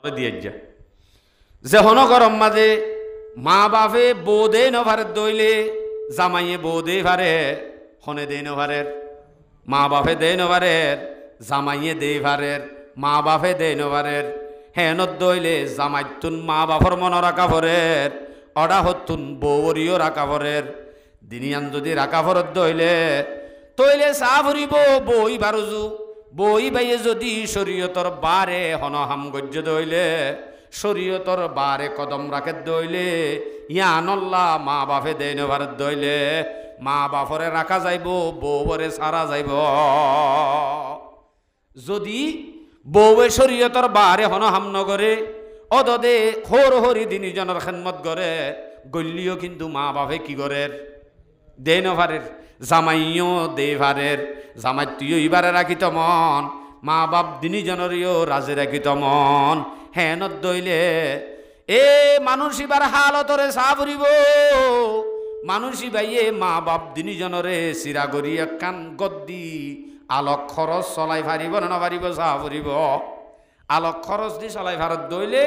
দিয়ে যা যে হন গরম মাঝে মা বাপে বউ দে নভারের দইলে জামাইয়ে বউ দে ভারে হনে দে নভারের মা বাপে দে নভারের জামাইয়ে দে ভারের মা বাপে দে নভারের হেনত দইলে জামাইতুন মা বাপর মন রাখা ভরের অডা হতুন বউরিও রাখা ভরের দিনিয়ান যদি রাখা ভরত দইলে তইলে চা ভরিব বই বারুজু বই বাইয়ে যদি শরীয়তর বারে হন হাম গজ্য দইলে শরীয়তর বারে কদম রাখে দইলে ইয়ানল্লা মা বাপে দেন ভারত দইলে মা বাপরে রাখা যাইব বউরে সারা যাইব যদি বউয়ে শরীয়তর বারে হন হাম নগরে অদদে খোর হরি দিনীজনের খেদমত করে গল্লিও কিন্তু মা বাপে কি করের দে নভারের জামাইও দে ভারের জামাই তুইও ইবারে রাখিত মন মা বাপ দিনীজনেরও রাজে রাখিত মন হেনত দইলে এ মানুষ ইবার হালতরে চা ফুরিব মানুষ ইবাইয়ে মা বাপ দিনীজনরে চিরা গড়ি কান গদ্দি আলোক খরচ চলাই ফারিব না নারিব চা ফুরিব আলোক খরচ দি চলাই ভারত দইলে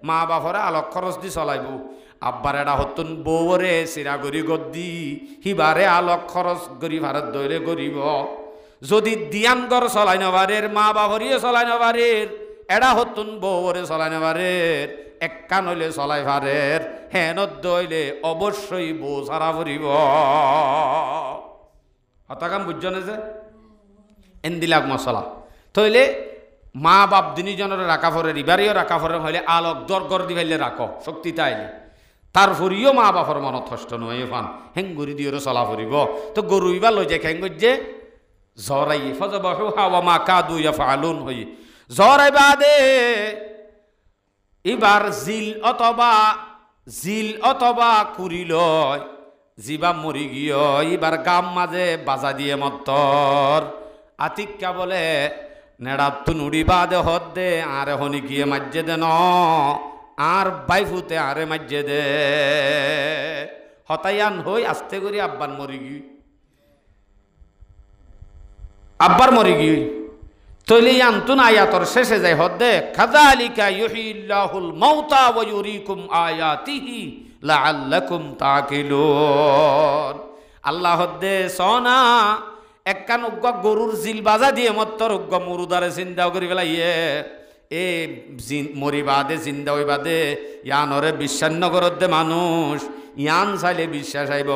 মা বাপরে আলোক খরচ দি চলাইব আব্বার এটা হতুন বউরে চিরা গড়ি গদ্দি হিবারে আলোক খরচ গড়ি ভারত দইলে গরিব যদি দিয়ান গড় চলাই নবারের মা বাপরিয়ে চলাই নবারের এডা হতুন বউরে চলাই নবারের এক কান হইলে চলাই ভারের হেনত দইলে অবশ্যই বউ সারা ফুরিব হতাকাম বুঝছনে যে এন্দিলাক মশলা তইলে মা বাপ দিনীজনের রাখা ফরের ইবারিও রাখা ফরের হইলে আলোক দরগর দি ফেললে রাখো শক্তি তাইলে তার ফুরিও মা বাপর মনত হষ্ট নয় ফান হেঙ্গুরি দিয়েও চলা ফুরিব তো গরু ইবা লই যায় খেঙ্গুর যে জরাই ফজবাহু হাওয়া মা কাদু ইয়াফআলুন হই জরাই বাদে এবার জিল অথবা কুড়ি লয় জিবা মরি গিয়ে এবার গাম মাঝে বাজা দিয়ে মত্তর আতিক্কা বলে নেড়া তুনুড়ি বাদে হদ দে আরে হনি গিয়ে মাজ্জে দে ন আর বাইফুতে আরে মাজ্জে দে হতায়ান হই আস্তে করি আব্বার মরি গিয়ে আব্বার মরি গিয়ে তইলে আনতুন আয়াতর শেষে যায় হদ্দে কাযালিকা ইউহিল্লাহুল মাউতা ওয়া ইউরিকুম আয়াতিহি লাআল্লাকুম তাকিলুন আল্লাহ হদ্দে সোনা একখান উগ্গ গরুর জিল বাজা দিয়ে মত্তর উগ্গ মুরুদারে চিন্তা করি ফেলাইয়ে এ মরি বাদে চিন্তা হই বাদে ইয়ানরে বিশ্বাস নগরত দে মানুষ ইয়ান চাইলে বিশ্বাস আইব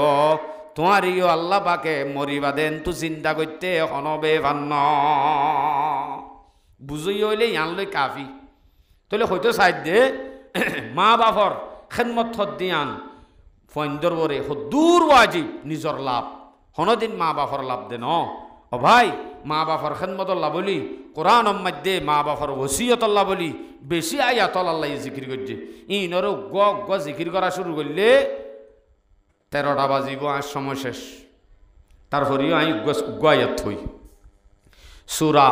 তোমার ইও আল্লাহ পাকে মরিবা দেন তু চিন্তা করতে হনবে ভান্ন বুঝই হইলে ইয়ান লই কাফি তাহলে হয়তো সাইড দে মা বাপর খেদমত থত দিয়ান ফন্দর বরে দূর ওয়াজিব নিজর লাভ হনদিন মা বাপর লাভ দে ন ও ভাই মা বাপর খেদমত আল্লাহ বলি কোরআন মধ্যে মা বাপর ওসিয়ত আল্লাহ বলি বেশি আয়াত আল্লাহ জিকির করছে ইনর গ জিকির করা শুরু করলে 13টা বাজিব আর সময় শেষ তারপরেও আমি গায়াত হই সূরা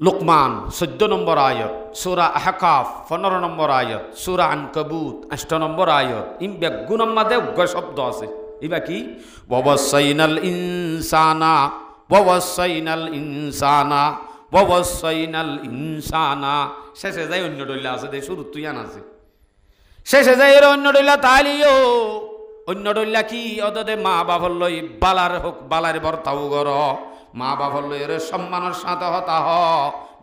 লুকমান 14 নম্বর আয়াত সূরা আহকাফ 15 নম্বর আয়াত সূরা আনকাবুত 8 নম্বর আয়াত ইম বেগুন মধ্যে শব্দ আছে ইবা কি ওয়াসাইনাল ইনসানা শেষে যাই অন্য ডইলা আছে দে শুরু তুই আন আছে শেষে যাই এর অন্য ডইলা তালিও অন্য ডইলা কি অদদে মা বাপর লই বালার হোক বালার বর্তাও গর মা বাপর লই এর সম্মানের সাথে হতা হ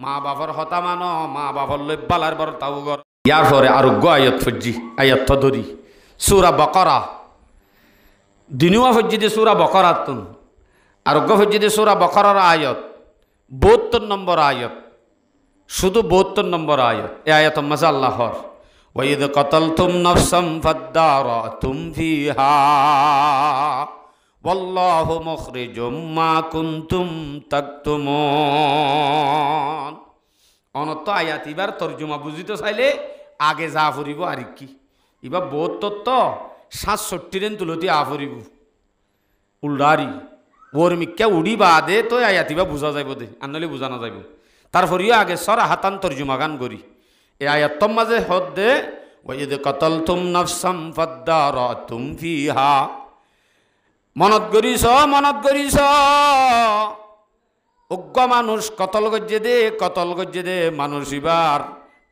মা বাপর হতা মান মা বাপর লই বালার বর্তাও গর ইয়ার পরে আরোগ্য আয়াত ফজ্জি আয়াত ধরি সূরা বাকারা দিনুয়া ফজ্জি দে সূরা বাকারা তুন আরোগ্য ফজ্জি দে সূরা বাকারার আয়াত 72 নম্বর আয়াত শুধু 72 নম্বর আয়াত এই আয়াত মজা আল্লাহর وَإِذْ قَتَلْتُمْ نَفْسًا فَادَّارَأْتُمْ فِيهَا وَاللَّهُ مُخْرِجٌ مَا كُنْتُمْ تَكْتُمُونَ অনত আয়াত এবার তর্জমা বুঝিতে চাইলে আগে যা ফুরিব আর কি এবার 72 তো 67 রেন তুলতি আ ফুরিব উল্ডারি ওর মিক্কা উড়ি বাদে তো আয়াত এবার বুঝা যাইব দে আনলে বুঝা না যাইব তারপরেও আগে সরা হাতান তর্জমা গান করি এই আয়াতর মাঝে হদ্দে ওয়াইদ কাতালতুম নাফসাম ফাদ্দারাতুম ফিহা মনত করিস উগ্র মানুষ কতল গজ্জে দে মানুষ এবার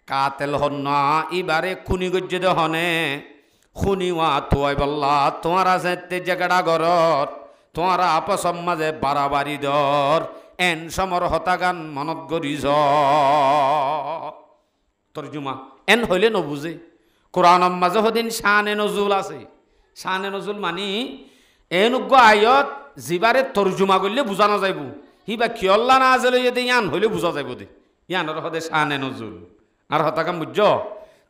কাতেল হন না ইবারে খুনি গজ্জে দে হনে খুনিওয়া তোয়াই বল্লা তোমারা যেতে জায়গাটা গরত তোমারা আপসম মাঝে বাড়াবাড়ি দর এন সমর হতাগান মনত গরিজ তর্জুমা এন হইলে নবুঝে কোরআন মাঝে হদিন শানে নজুল আছে শানে নজুল মানি এনুগ্য আয়ত জিবারে তর্জুমা করলে বুঝানো যাইব হিবা কিয়ল্লা না আজলে যদি ইয়ান হইলে বুঝা যাইব দে ইয়ানোর হদে শানে নজুল আর হতাকাম বুঝছ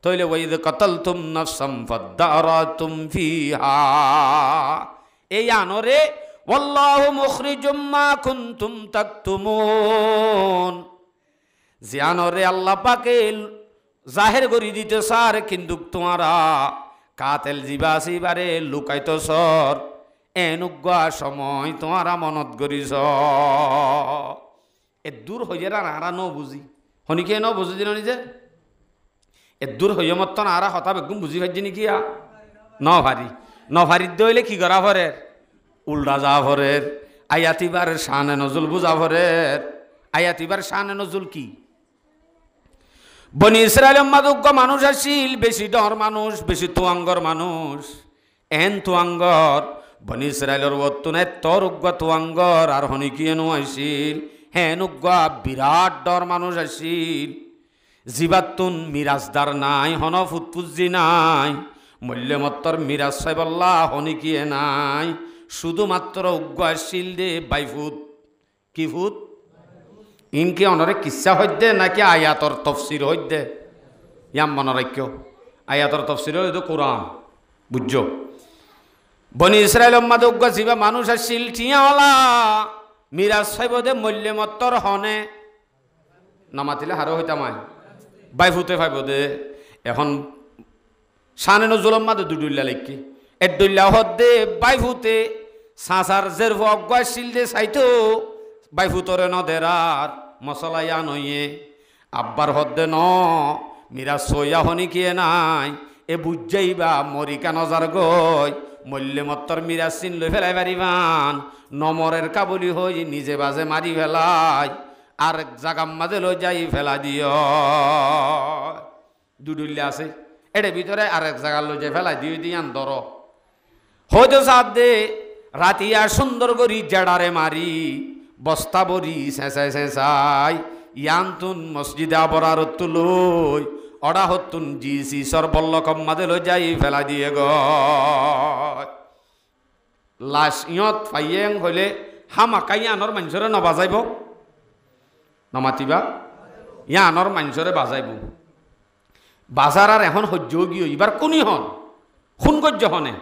তইলে ওয়াইদ কাতালতুম নাফসাম ফাদারাতুম ফিহা এই আনরে ওয়াল্লাহু মুখরিজুম মা কুনতুম তাকতুমুন জিয়ানরে আল্লাহ পাকে জাহের করি দিতে সার কিন্তু তোমারা কাতেল জিবাসিবারে লুকাইতো সর এনুগ্যা সময় তোমারা মনত করিস এ দূর হইয়ে আরা ন বুঝি হনিকে ন বুঝি দিন নিজে এ দূর হইয়ে মতন আরা হতা বেগুম বুঝি ভাজি নাকি ন ভারি দইলে কি করা ভরের উল্টা যা ভরের আয়াতিবার শানে নজুল বুঝা ভরের আয়াতিবার শানে নজুল কি বনি ইসরায়েল মাদুগ্য মানুষ আসিল বেশি ডর মানুষ বেশি তুয়াঙ্গর মানুষ এন তুয়াঙ্গর বনি ইসরায়েলের বর্তনে তোর উগ্গ তুয়াঙ্গর আর হনিকিয়েনু আসিল হেন উগ্গ বিরাট ডর মানুষ আসিল জিবাতুন মিরাজদার নাই হন ফুটপুজি নাই মূল্যমত্তর মিরাজ সাহেবল্লা হনিকিয়ে নাই শুধুমাত্র উগ্গ আসিল দে বাইফুত কি ফুট ইনকে অনরে কিচ্ছা হইদে নাকি আয়াতর তফসির হইদে ইয়াম মনে রাখ্য আয়াতর তফসির হইতো কোরআন বুঝছ বনি ইসরায়েল উম্মাদুগ্গ জিবা মানুষ আসিল টিয়াওয়ালা মিরাজ সাহেব দে মূল্যমত্তর হনে নামাতিলে হারো হইতামাই বাইফুতে ফাইব দে এখন শানে নজুল মাদে দুডুল্লা লেখি এডুল্লা হদ্দে বাইফুতে সাঁসার জেরভ অজ্ঞ আসিল দে চাইতো বাইফুতরে নদেরার মশলাইয়া নইয়ে আব্বার হদ্দে ন মিরাজ সইয়া হনিকিয়ে নাই এ বুঝাইবা মরিকা নজার গই মল্যমত্তর মিরাজ চিন লই ফেলাই পারিবান নমরের কাবুলি হই নিজে বাজে মারি ফেলাই আর এক জাগাম মাঝে লই যাই ফেলা দিও দুডুল্লে আছে এটার ভিতরে আর এক জায়গা লই যাই ফেলাই দিও দিয়ান ধর হয়তো সাত দে রাতিয়া সুন্দর করি জেডারে মারি বস্তা বরি চেঁচাই চেঁচাই ইয়ান্তুন মসজিদে আবরার তুলই অড়া হতুন জি সর বল্লকম মাদে লই যাই ফেলা দিয়ে গ লাশ ইয়ত ফাইয়েং হইলে হামাকাই আনর মানুষরে নবাজাইব নমাতিবা ইয়া আনর মানুষরে বাজাইব বাজার আর এখন সহ্য গিয়ে এবার কোনি হন খুন গজ্য হনে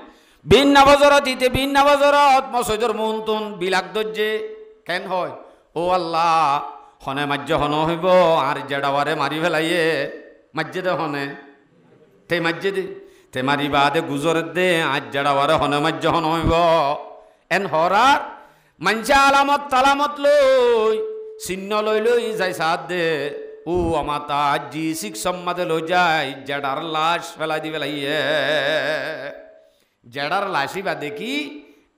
বিন নাবাজরত ইতে বিন নাবাজরত মসজিদর মুনতুন বিলাক দজ্জে কেন হয় ও আল্লাহ হনে মাজ্য হন হইব আর জেডাওয়ারে মারি ফেলাইয়ে মাজ্যে দে হনে তে মাজ্যে দে তে মারিবা দে গুজর দে আজ জেডাওয়ারে হনে মাজ্য হন হইব এন হরার মাঞ্চা আলামত তালামত লই চিহ্ন লই লই যাই সাত দে ও আমার তা জি শিখ সম্মাদে লই যাই জেডার লাশ ফেলাই দি ফেলাইয়ে জেডার লাশি বা দেখি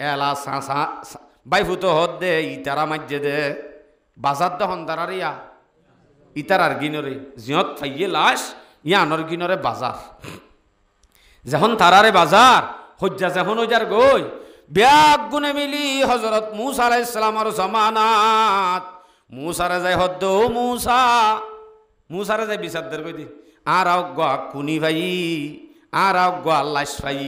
এলা সাঁসা বাইফুত হদ দে ইতারা মাজ্যে দে বাজার দহন দাঁড়ারিয়া ইতারার গিনরে জিয়ত ফাইয়ে লাশ ইয়ানর গিনরে বাজার যখন তারারে বাজার হজ্জা যখন ওজার গই ব্যাগ গুনে মিলি হজরত মুসা আলাইহিস সালামের জামানাত মুসারে যাই হদ্দ মুসারে যাই বিচারদের কই দি আর আও কুনি ভাই আর আও লাশ ভাই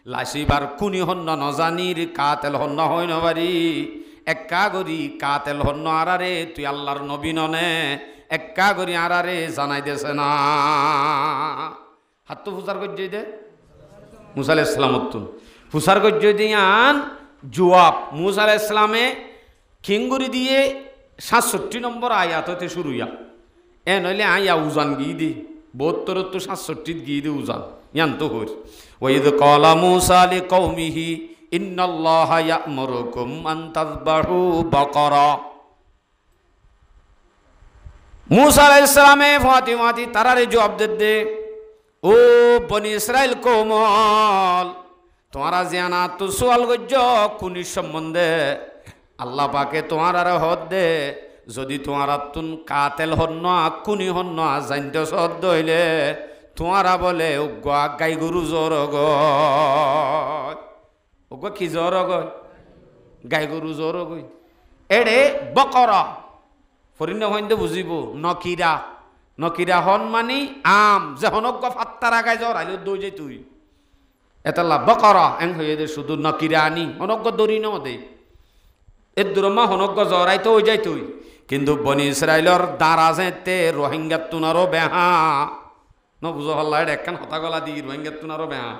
লাশিবার কুনি হন্য নজানির কাতেল হন্য হয় নবারি একা গরি কাতেল হন্য আরারে তুই আল্লাহর নবী ননে একা গরি আরারে জানাই দেছে না হাত তো ফুসার গজ্জই দে মুসা আলাইহিস সালাম ফুসার গজ্জই দিয়ান জুয়াব মুসা আলাইহিস সালামে খিঙ্গুরি দিয়ে 67 নম্বর আয়াততে শুরু ইয়া এ নইলে আয়া উজান গিয়ে দি 72 তো 67 গিয়ে দি উজান ইয়ান তো হর ওয়াইদ ক্বালা মূসা লিকওমিহি ইন্নাল্লাহা ইয়া'মুরুকুম আন তাযবাহু বাকারা মূসা আলাইহিস সালামে ফাতিমাতি তারারে জবাব দে ও বনি ইসরাইল কোমল তোমারা জানা তো সওয়াল গজ্জ কুনি সম্বন্ধে আল্লাহ পাকে তোমার আর হদ দে যদি তোমার তুন কাতেল হন্য আকুনি হন্য জানতে সদ্য হইলে তোমারা বলে উগ্গা গাই গরু জ্বর গয় উগ্গা কি জ্বর গয় গাই গরু জ্বর গই এড়ে বকর ফরিন্য হইন্দে বুঝিব নকিরা নকিরা হন মানি আম যে হনজ্ঞ ফাত্তারা গাই জ্বর আইলে দই যাই তুই এতলা বকর এং হয়ে দে শুধু নকিরা আনি হনজ্ঞ দরি ন দে এর দুরমা হনজ্ঞ জ্বর আইতো ওই যাই তুই কিন্তু বনি ইসরায়েলর দাঁড়া যেতে রোহিঙ্গা তুনারও বেহা ন বুঝো হল্লা একখান হতা গলা দি রোহিঙ্গা তুনারও বেহা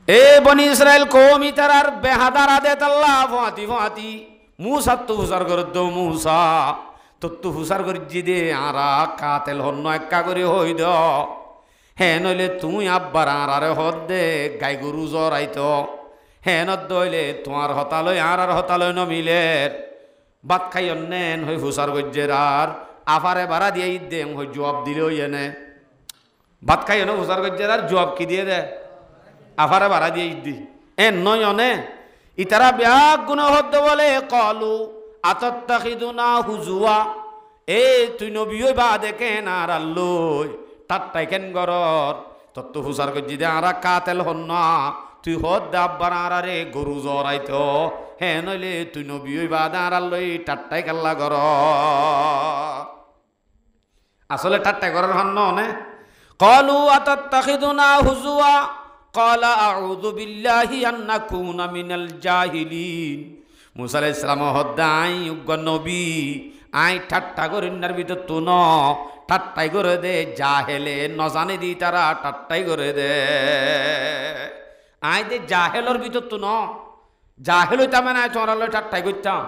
এ বনি ইসরায়েল কৌমি তারার বেহা দাঁড়া দে তাল্লা ফাতি ফাতি মুসা তো হুসার করে দো মুসা তো হুসার করে জি দে আরা কাতেল হন্য একা করে হই দ হ্যাঁ নইলে তুই আব্বার আরে হদ দে গাই গরু জ্বর আইতো হ্যাঁ নইলে তোমার হতালয় আর হতালয় নমিলে বাত খাই অন্যেন হই হুসার গজ্জের আর আফারে বাড়া দিয়ে ঈদ দে হই জবাব দিলে ওই এনে ভাত খাই এনে হুসার গজ্জের আর জবাব কি দিয়ে দে আফারে বাড়া দিয়ে ঈদ দি এন নয় অনে ইতারা ব্যাগ গুণ হদ্দ বলে কলু আতত্তাখিদুনা হুজুয়া এ তুই নবী বা দেখেন আর আল্লই তারটাই কেন গরর তত্ত্ব হুসার গজ্জি দে আরা কাতেল হন না তুই হদ দে আব্বার আরে গরু জ্বর আইতো হ্যাঁ নইলে তুই নবী বা দাঁড়াল লই টাট্টাই কাল্লা গর আসলে টাট্টাই গরের হন নে কলু আতাত্তাখিদুনা হুজুয়া ক্বালা আউযু বিল্লাহি আন নাকুনা মিনাল জাহিলিন মুসা আলাইহিস সালাম হদাই উগ্র নবী আই ঠাট্টা করিনার ভিতর তো ন ঠাট্টাই করে দে জাহেলে ন জানে দি তারা ঠাট্টাই করে দে আই দে জাহেলর ভিতর তো ন জাহেল হইতাম না তোমরা লয় ঠাট্টাই করতাম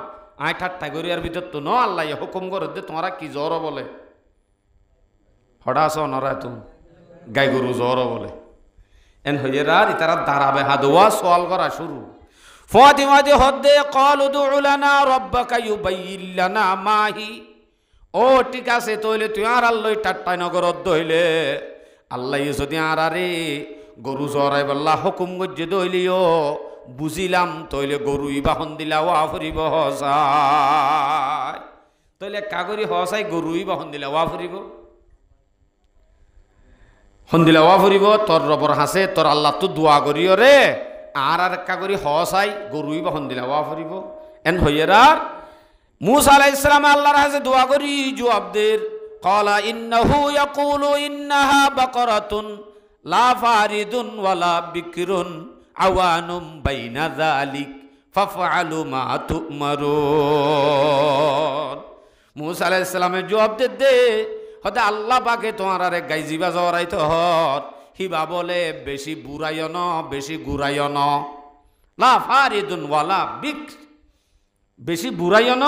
আই ঠাট্টাই করি আর ভিতর তো ন আল্লাহ হুকুম করে দে তোমরা কি জ্বর বলে হঠাৎ নরা তুমি গাই গরু জ্বর বলে এন হইয়ে রার তারা দাঁড়াবে হাদোয়া সোয়াল করা শুরু ফাতিমাতে হদ্দে কল উদু লানা রব্বাকা ইউবাইয়িন লানা মাহি ও ঠিক আছে তইলে তুই আর আল্লাহ টাট্টাই নগর দইলে আল্লাহ যদি আর আরে গরু জরাই বল্লা হুকুম গজ্জে দইলিও বুঝিলাম তইলে গরুই বাহন দিলা ওয়া ফুরিব হসাই তইলে কাগরি হসাই গরুই বাহন দিলা ওয়া ফুরিব হন্দিলা ওয়া ফুরিব তোর রবর হাসে তোর আল্লাহ তো দোয়া করিও রে আর একা করি হসাই গরুই বা হন্দিলা ওয়া ফুরিব এন হইয়েরার মুসা আলাইহিস সালাম আল্লাহর হাসে দোয়া করি জবাবদের ক্বালা ইন্নাহু ইয়াকুলু ইন্নাহা বাকারাতুন লা ফারিদুন ওয়ালা বিকরুন আওয়ানুম বাইনা যালিক ফাফআলু মা তু'মারুন মুসা আলাইহিস সালামের জবাব দে হতে আল্লাহ পাকে তোমার আরে গাইজিবা জরাইতে হত হিবা বলে বেশি বুড়াইয় ন বেশি গুড়াইয় ন লা ফারিদুন ওয়ালা বিক বেশি বুড়াইয় ন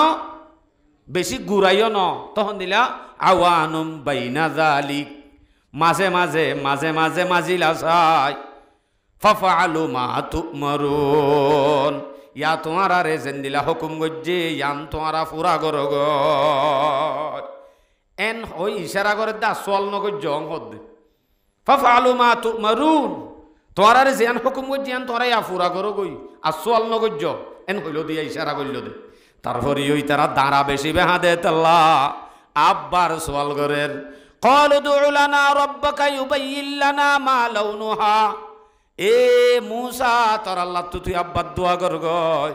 বেশি গুড়াইয় ন তখন দিলা আওয়ানুম বাইনা যালিক মাঝে মাঝে মাঝে মাঝে মাজিলা চাই ফাফআলু মা তু'মারুন ইয়া তোমার আরে যেন দিলা হুকুম গজ্জে ইয়ান তোমারা ফুরা গরগ এন ওই ইশারা করে দা সোয়াল নগর জং হদ্দে ফাফআলু মা তু'মারুন তোরা রে জিয়ান হুকুম গই জিয়ান তোরা আফুরা করো গই আর সোয়াল নগর জ এন হইল দিয়া ইশারা কইল দে তারপর ওই তারা দাঁড়া বেশি বেহা দে তাল্লা আব্বার সোয়াল করের ক্বালু দু'উ লানা রাব্বাকা ইউবাইয়িন লানা মা লাউনুহা এ মুসা তোর আল্লাহ তুই আব্বার দোয়া কর গয়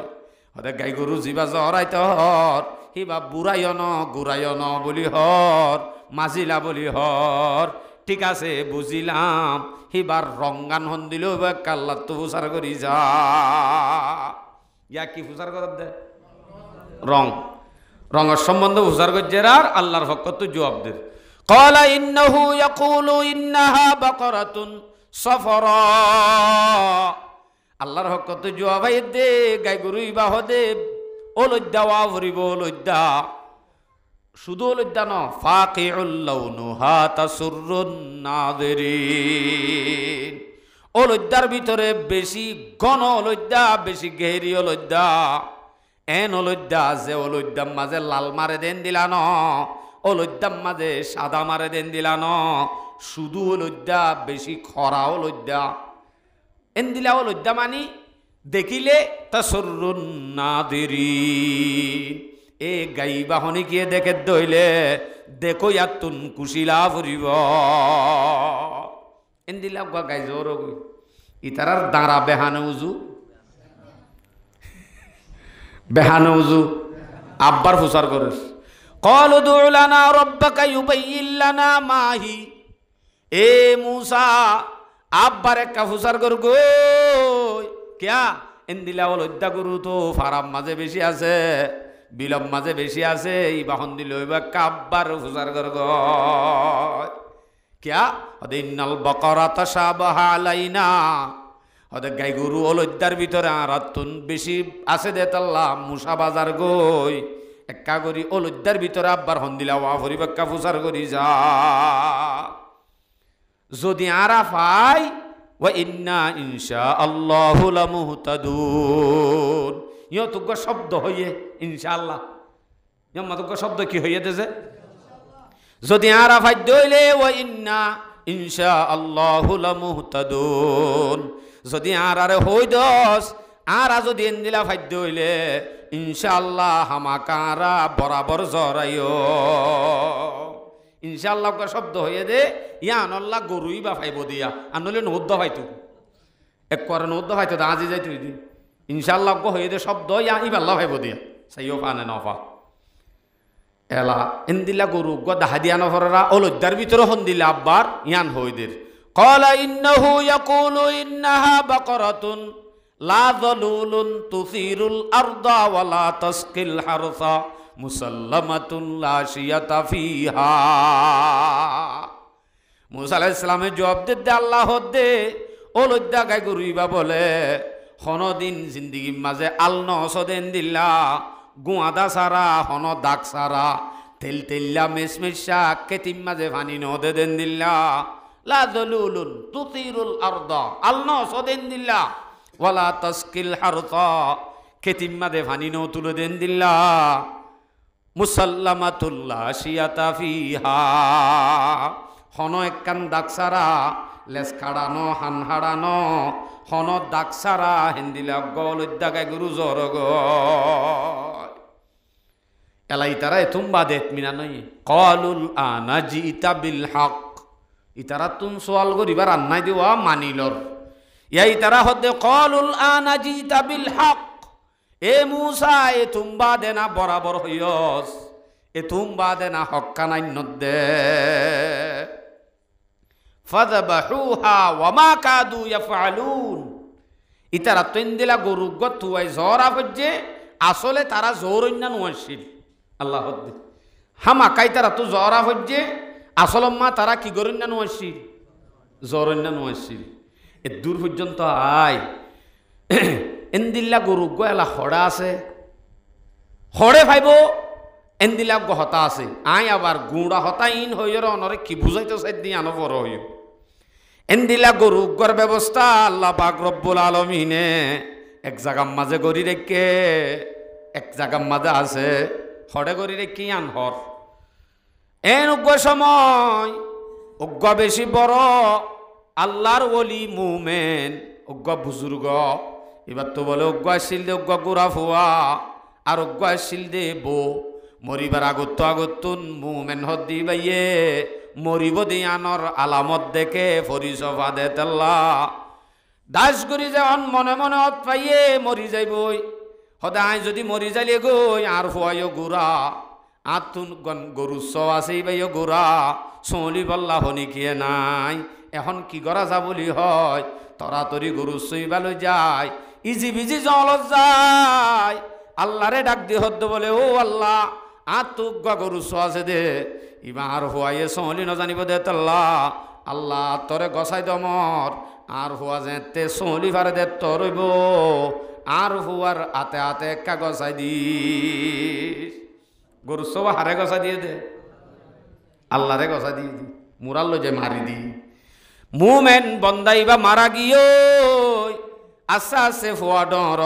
হতে গাই গরু জিবা জরাইতে হর হিবা বুড়াইয় ন গুড়াইয় ন বলি হর মাজিলা বলি হর ঠিক আছে বুঝিলাম হিবার রঙ্গান হন দিল কাল্লা তো ফুসার করি যা ইয়া কি ফুসার কর দে রং রঙের সম্বন্ধ ফুসার করছে আর আল্লাহর হক তো জবাব দে ক্বালা ইন্নাহু ইয়াকুলু ইন্নাহা বাকারাতুন সাফরা আল্লাহর হক তো জবাব দে গাই গরুই বাহ দে ওলদ্দা ওয়া ফুরিব ওলদ্দা শুধু ওলদ্দা ন ফাকিউল লাউনুহা তাসুরুন নাযিরিন ওলদ্দার ভিতরে বেশি ঘন ওলদ্দা বেশি গেহরি ওলদ্দা এন ওলদ্দা যে ওলদ্দার মাঝে লাল মারে দেন দিলা ন ওলদ্দার মাঝে সাদা মারে দেন দিলা ন শুধু ওলদ্দা বেশি খরা ওলদ্দা এন দিলা ওলদ্দা মানি দেখিলে তাসুরুন নাযিরিন এ গাইবা হনি গিয়ে দেখে দইলে দেখো ইয়াতুন কুশিলা ফুরিব এন্দিলা গা গাই জোর ইতারার দাঁড়া বেহানে উজু আব্বার ফুসার করে ক্বালু দু'ু লানা রাব্বাকা ইউবাইয়িন লানা মা হি এ মূসা আব্বার একটা ফুসার কর গো কিয়া এন্দিলা বল হত্যা করু তো ফারাম মাঝে বেশি আছে বিলম মাঝে বেশি আছে এই বাহন দিল এবার কাব্বার ফুসার কর গো কিয়া ওদে ইন্নাল বাকারা তাশাবাহা আলাইনা ওদে গাই গরু অলদ্দার ভিতরে আরাতুন বেশি আছে দে তাল্লা মুসা বাজার গই একা করি অলদ্দার ভিতরে আব্বার হন্দিলা ওয়া ফরি বাক্কা ফুসার করি যা যদি আরাফাই ওয়া ইন্না ইনশাআল্লাহু লামুহতাদুন ইয়ো তুগ্গ শব্দ হইয়ে ইনশাআল্লাহ ইয়ো মাতুগ্গ শব্দ কি হইয়ে দেছে যদি আরাফাই দইলে ওয়া ইন্না ইনশাআল্লাহু লামুহতাদুন যদি আরে হই দস আর যদি এন্দিলা ফাইদ্য হইলে ইনশাআল্লাহ হামাকারা বরাবর জরাইও ইনশাআল্লাহ শব্দ হয়ে দে ইয়ান আল্লাহ গরুই বা ফাইব দিয়া আনলে নৌদ্দ ফাইতো এক করে নৌদ্দ ফাইতো আজি যাই তুই দিন ইনশাআল্লাহ হয়ে দে শব্দ ইয়া ইবাল্লাহ ফাইব দিয়া সাইও পানে নফা এলা এন্দিলা গরু গ দাহা দিয়া নফররা অলদ্দার ভিতরে হন্দিলা আব্বার ইয়ান হইদের ক্বালা ইন্নাহু ইয়াকুলু ইন্নাহা বাকারাতুন লা যালুলুন তুসিরুল আরদা ওয়া লা তাসকিল হারসা মুসাল্লামাতুন লা শিয়াতা ফিহা মুসা আলাইহিস সালামের জবাব দে আল্লাহ দে অলদ্দা গাই গরুইবা বলে হনদিন জিন্দিগির মাঝে আলন সদেন দিল্লা গুয়াদা সারা হন দাগ সারা তেল তেল্লা মেসমেশা কেতিম মাঝে ভানি নদে দেন দিল্লা লা যালুলুন তুসিরুল আরদা আলন সদেন দিল্লা ওয়ালা তাসকিল হারসা কেতিম মাঝে ভানি ন তুলে দেন দিল্লা মুসাল্লামাতুল্লাহ শিয়াতা ফিহা হন একখান দাকসারা লেস খাড়ানো হান হাড়ানো হন দাকসারা হিন্দিলা গল উদ্দাগায় গুরু জর গ এলাই তারা এতুম্বা দেত মিনা নই ক্বালুল আনা জিতা বিল হক ইতারা তুম সোয়াল করিবার আন্নাই দেওয়া মানিলর ইয়াই তারা হদে ক্বালুল আনা জিতা বিল হক এ মূসা এ তুম্বা দেনা বরাবর হইয়স এ তুম্বা দেনা হক্কানাই নদ্দে ফাযাবাহুহা ওয়া মা কাদু ইয়াফআলুন ইতারা তইন্দিলা গরু গতুয়াই জরা হজ্জে আসলে তারা জোরইন্না নওয়াসিল আল্লাহ হদ্দে হামা কাই তারা তো জরা হজ্জে আসলে মা তারা কি গরিন্না নওয়াসিল জোরইন্না নওয়াসিল এ দূর পর্যন্ত আয় এন্দিল্লা গরু গলা হড়া আছে হড়ে ভাইব এন্দিল্লা হতা আছে আই আবার গুঁড়া হতা ইন হইর অনরে কি বুঝাইতে চাই দিয়ে আনো বড় হইও এন্দিল্লা গরু গর ব্যবস্থা আল্লাহ পাক রব্বুল আলামিনে এক জায়গার মাঝে গড়ি রেখে এক জায়গার মাঝে আছে হড়ে গড়ি রেখে আন হর এন উগ্র সময় উগ্র বেশি বড় আল্লাহর ওলি মুমেন উগ্র বুজুর্গ এবার তো বলে অজ্ঞ আসিল দে অজ্ঞ গুড়া ফুয়া আর অজ্ঞ আসিল দে বো মরিবার আগতুন মুমেন হদ্দি বাইয়ে মরিব দিয়ানর আলামত দেখে ফরিসফা দে তেল্লা দাস করি যেমন মনে মনে হত পাইয়ে মরি যাইবই সদায় যদি মরি যাইলে গই আর ফুয়াইও গুড়া আতুন গরু চ আছে বাইও গুড়া চলি বল্লা হনি কিয়ে নাই এখন কি করা যা বলি হয় তরাতরি গরু চইবালৈ যায় ইজি বিজি জলত যায় আল্লাহরে ডাক দিয়ে হদ্দ বলে ও আল্লাহ আতুক গরু চ আছে দে ইবার হুয়াইয়ে চলি নজানিব দে তাল্লা আল্লাহ তরে গছাই দমর আর হুয়া যেতে চলি ফারে দে তরইব আর হুয়ার আতে আতে একা গছাই দি গরু চ হারে গছাই দিয়ে দে আল্লাহরে গছাই দিয়ে দি মুরাল যে মারি দি মুমেন বন্দাইবা মারা গিয়ে আস্তে আস্তে ফুয়া ডর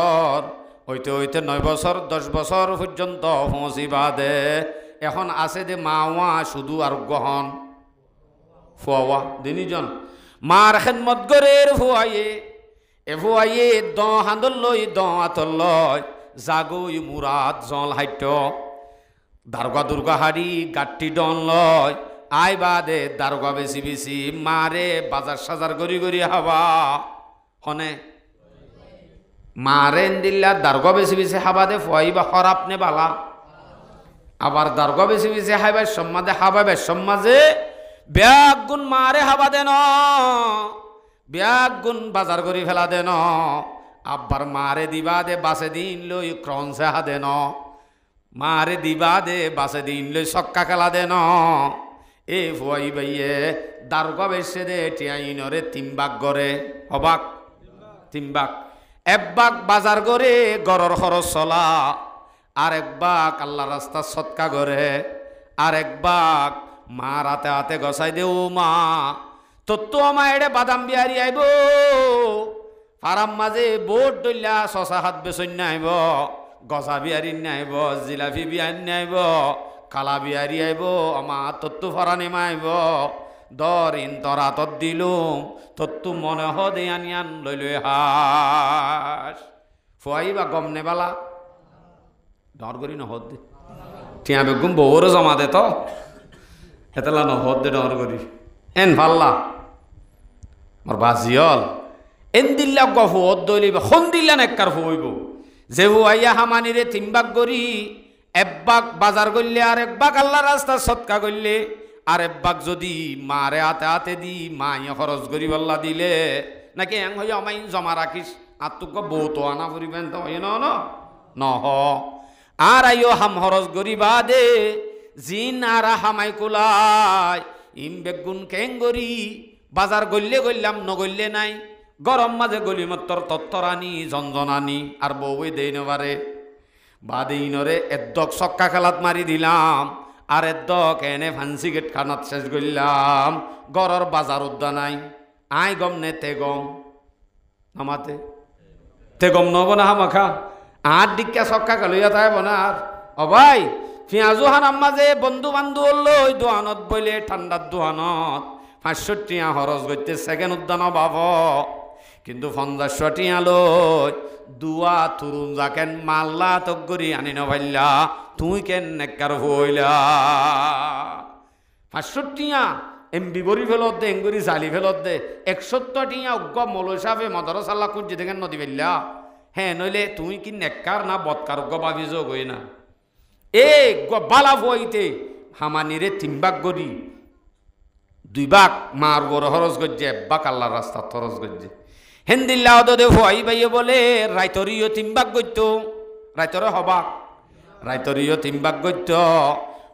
হইতে হইতে 9 বছর 10 বছর পর্যন্ত পৌঁছিবা দে এখন আছে দে মাওয়া শুধু আর গহন ফুয়া দিনিজন মার খেদমত গরের ফুয়াইয়ে এ ফুয়াইয়ে দ হান্দল লই দ আতল লয় জাগই মুরাদ জল হাইট দারোগা দুর্গা হাড়ি গাঠটি ডন লয় আই বাদে দারোগা বেশি বেশি মারে বাজার সাজার গড়ি গড়ি হাবা হনে মারেন দিল্লা দারোগা বেশি বেশি হাবা দে ফয়বা হরাপ নে বালা আবার দারোগা বেশি বেশি হাইবার সম্মাদে হাবাবে সমাজে ব্যাগ গুণ মারে হাবা দেন ব্যাগ গুণ বাজার গড়ি ফেলা দেন আব্বার মারে দিবা দে বাসে দিন লই ক্রন্সে হা দেন মারে দিবা দে বাসে দিন লই সক্কা খেলা দেন এ ফুয়াই বাইয়ে দারোগা বেশে দে টিয়াইনরে তিনবাগ গড়ে হবাক তিনবাগ একবাগ বাজার গড়ে গড়র খরচ চলা আর একবাগ আল্লাহ রাস্তা সৎকা গড়ে আর একবাগ মা রাতে হাতে গসাই দেও মা তো মা এড়ে বাদাম বিহারি আইব ফারাম মাঝে বোট ডইলা শশা হাত বেসন আইব গজা বিহারি আইব জিলাপি বিহারি আইব কালা বিহারি আইব আমার তত্তু ফরানি মাইব দর ইন তরা তত দিলুম তত্তু মনে হদে আনিয়ান লই লই হাস ফুয়াইবা গম নেবালা ডর করি নহদ দে টিয়া বেগুম বউরও জমা দে তো এতলা নহদ দে ডর করি এন ভাল্লা মোর বাজিয়ল এন দিল্লা গফু অদ্দলিব খন দিল্লা নেককার ফুইব যে আইয়া হামানিরে তিনবাগ গড়ি একবাগ বাজার গড়লে আর একবাগ আল্লাহ রাস্তা সৎকা গড়লে আর একবাগ যদি মারে হাতে হাতে দি মাইয়া খরচ করি বল্লা দিলে নাকি এং হইয়া আমাই জমা রাখিস আর তোকে বউ তো আনা ফুরিবেন তো হয় নহ আর আইও হাম খরচ গরিবা দে জিন আর হামাই কুলাই ইম বেগুন কেঙ্গরি বাজার গল্লে গল্লাম নগল্লে নাই গরম মাঝে গলি মত্তর তত্তরানি জঞ্জনানি আর বউয়ে দেই নেবারে বাদেইনরে এদ্দক সক্কা খেলাত মারি দিলাম আর এদ্দক এনে ফান্সি গেট খানাত শেষ করলাম গড়র বাজার উদ্যা নাই আই গম নে তে গম আমাতে তে গম নব না হামাখা আর ডিক্কা সক্কা খেলইয়া তাই বনার ও ভাই পিঁয়াজু হান আম্মা যে বন্ধু বান্ধব লই দোহানত বইলে ঠান্ডার দোহানত 500 টিয়া খরচ করতে সেকেন্ড উদ্যান বাব কিন্তু 50 টিয়া লই দুয়া তুরুন যাকেন মাল্লা তগরি আনি নভাইলা তুই কেন নেককার হইলা 500 টিয়া এমবি বরি ফেলত দে এঙ্গুরি জালি ফেলত দে 170 টিয়া উগ্গ মৌলই সাহেবে মদরসাল্লা কুজি দেখেন নদী ফেললা হ্যাঁ নইলে তুই কি নেককার না বৎকার উগ্গ ভাবি যোগ হই না এ বালা ফুয়াইতে হামানিরে তিনবাগ গড়ি দুইবাগ মার বড় খরচ গজ্জে একবাগ আল্লাহর রাস্তা খরচ গজ্জে হেন্দিল্লা দে ফুয়াই বাইয়ে বলে রাইতরিও তিনবাগ গইত রাইতরে হবাক রাইতরিও তিনবাগ গইত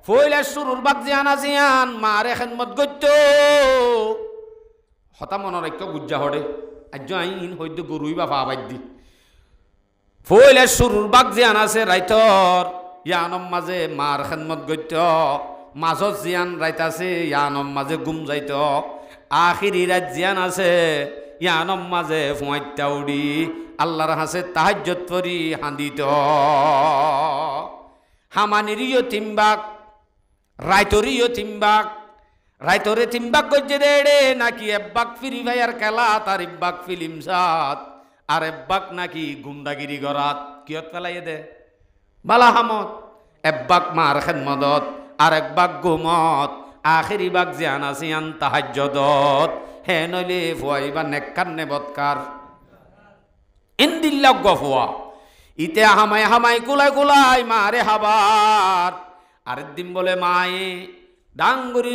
ফইলা শুরুর বাগ জিয়ান আজিয়ান মারে খেদমত গইত হতা মনের এক গুজ্জা হড়ে আজ আইন হইতে গরুই বা পাবাই দি ফইলা শুরুর বাগ জিয়ান আছে রাইতর ইয়ানম মাঝে মার খেদমত গইত মাজত জিয়ান রাইত আছে ইয়ানম মাঝে গুম যাইত আখিরি রাত জিয়ান আছে ইয়ানম মাঝে ফুয়াইতা উড়ি আল্লাহর হাসে তাহাজ্জত পরি হাঁদিত হামানিরিও তিনবাগ রাইতরিও তিনবাগ রাইতরে তিনবাগ গজ্জে দেড়ে নাকি একবাগ ফিরি ভাইয়ার খেলা তার একবাগ ফিলিম সাত আর একবাগ নাকি গুন্ডাগিরি গরাত কিয়ত ফেলাইয়ে দে বালা হামত একবাগ মার খেদমদত আর একবাগ গুমত আখিরি বাগ জিয়ান আসিয়ান তাহাজ্জদত হে নইলে ফুয়াইবা নেককার নে বৎকার ইন্দিল্লা গফুয়া ইতে হামাই হামাই কুলাই কুলাই মারে হাবার আরেক দিন বলে মায়ে ডাঙ্গুরি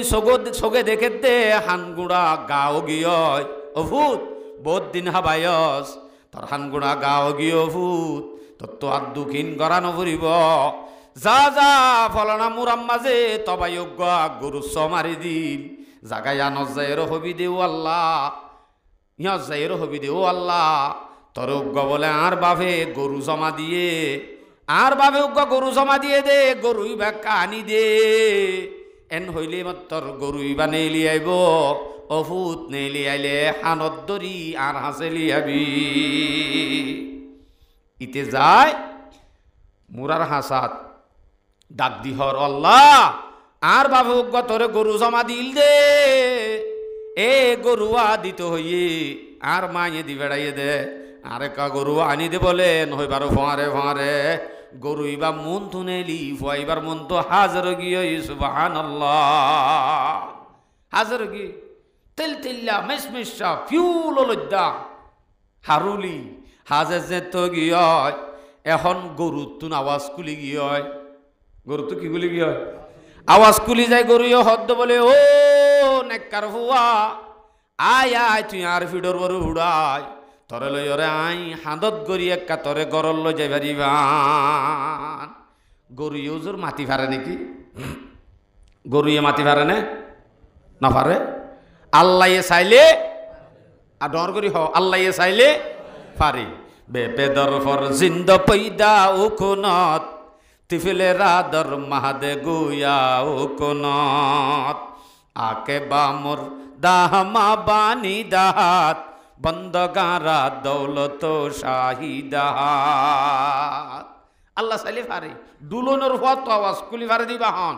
সগে দেখে দে হানগুড়া গাও গিয় ও ভূত বহুত দিন হাবায়স তোর হানগুড়া গাও গিয় ভূত তোর তো আর দুখিন গড়ানো ফুরিব যা যা ফলনা মুরাম মাঝে তবাই গরু মারি দিন জাগাইয়া নজাইর হবি দেও আল্লাহ ইয়া জাইর হবি দেও আল্লাহ তোর উগ্গ বলে আর বাভে গরু জমা দিয়ে আর বাভে উগ্গ গরু জমা দিয়ে দে গরুই বা কানি দে এন হইলে মাত্র গরুই বা নেইলি আইব অভূত নেইলি আইলে হানত দরি আর হাসেলি আবি ইতে যায় মুরার হাসাত ডাক দিহর আল্লাহ আর বাবু উগ্গ তোরে গরু জমা দিল দে এ গরুয়া দিত হইয়ে আর মাইয়ে দি বেড়াইয়ে দে আরে কা গরু আনি দে বলেন হইবার ফোঁয়ারে ফোঁয়ারে গরু ইবা মন তুনেলি ফুয়াইবার মন তো হাজার গিয়ে সুবহানাল্লাহ হাজার গিয়ে তেল তেল্লা মেসমেসা ফিউল লজ্জা হারুলি হাজার যে তো গিয়ে এখন গরুর তুন আওয়াজ কুলি গিয়ে গরু তো কি গুলি গিয়ে আওয়াজ কুলি যায় গরু হদ্দ বলে ও নেককার হুয়া আয় আয় তুই আর ফিডর বড় উড়াই তরে লই ওরে আই হাঁদত গড়ি একা তরে গরল লই যাই পারিবান গরু ইউজোর মাটি ফারে নাকি গরু মাটি ফারে না ফারে আল্লাহ চাইলে আর ডর করি হ আল্লাহ চাইলে ফারি বেপেদর ফর জিন্দ পৈদা ও কোনত তিফিলে রাদর মাহাদে গুয়া ও কোনত আকে বামর দাহমা বানি দাহাত বন্দগারা দৌলত শাহিদাহাত আল্লাহ চাইলে ফারে দুলনের হওয়া তো আওয়াজ কুলি ফারে দিবা হন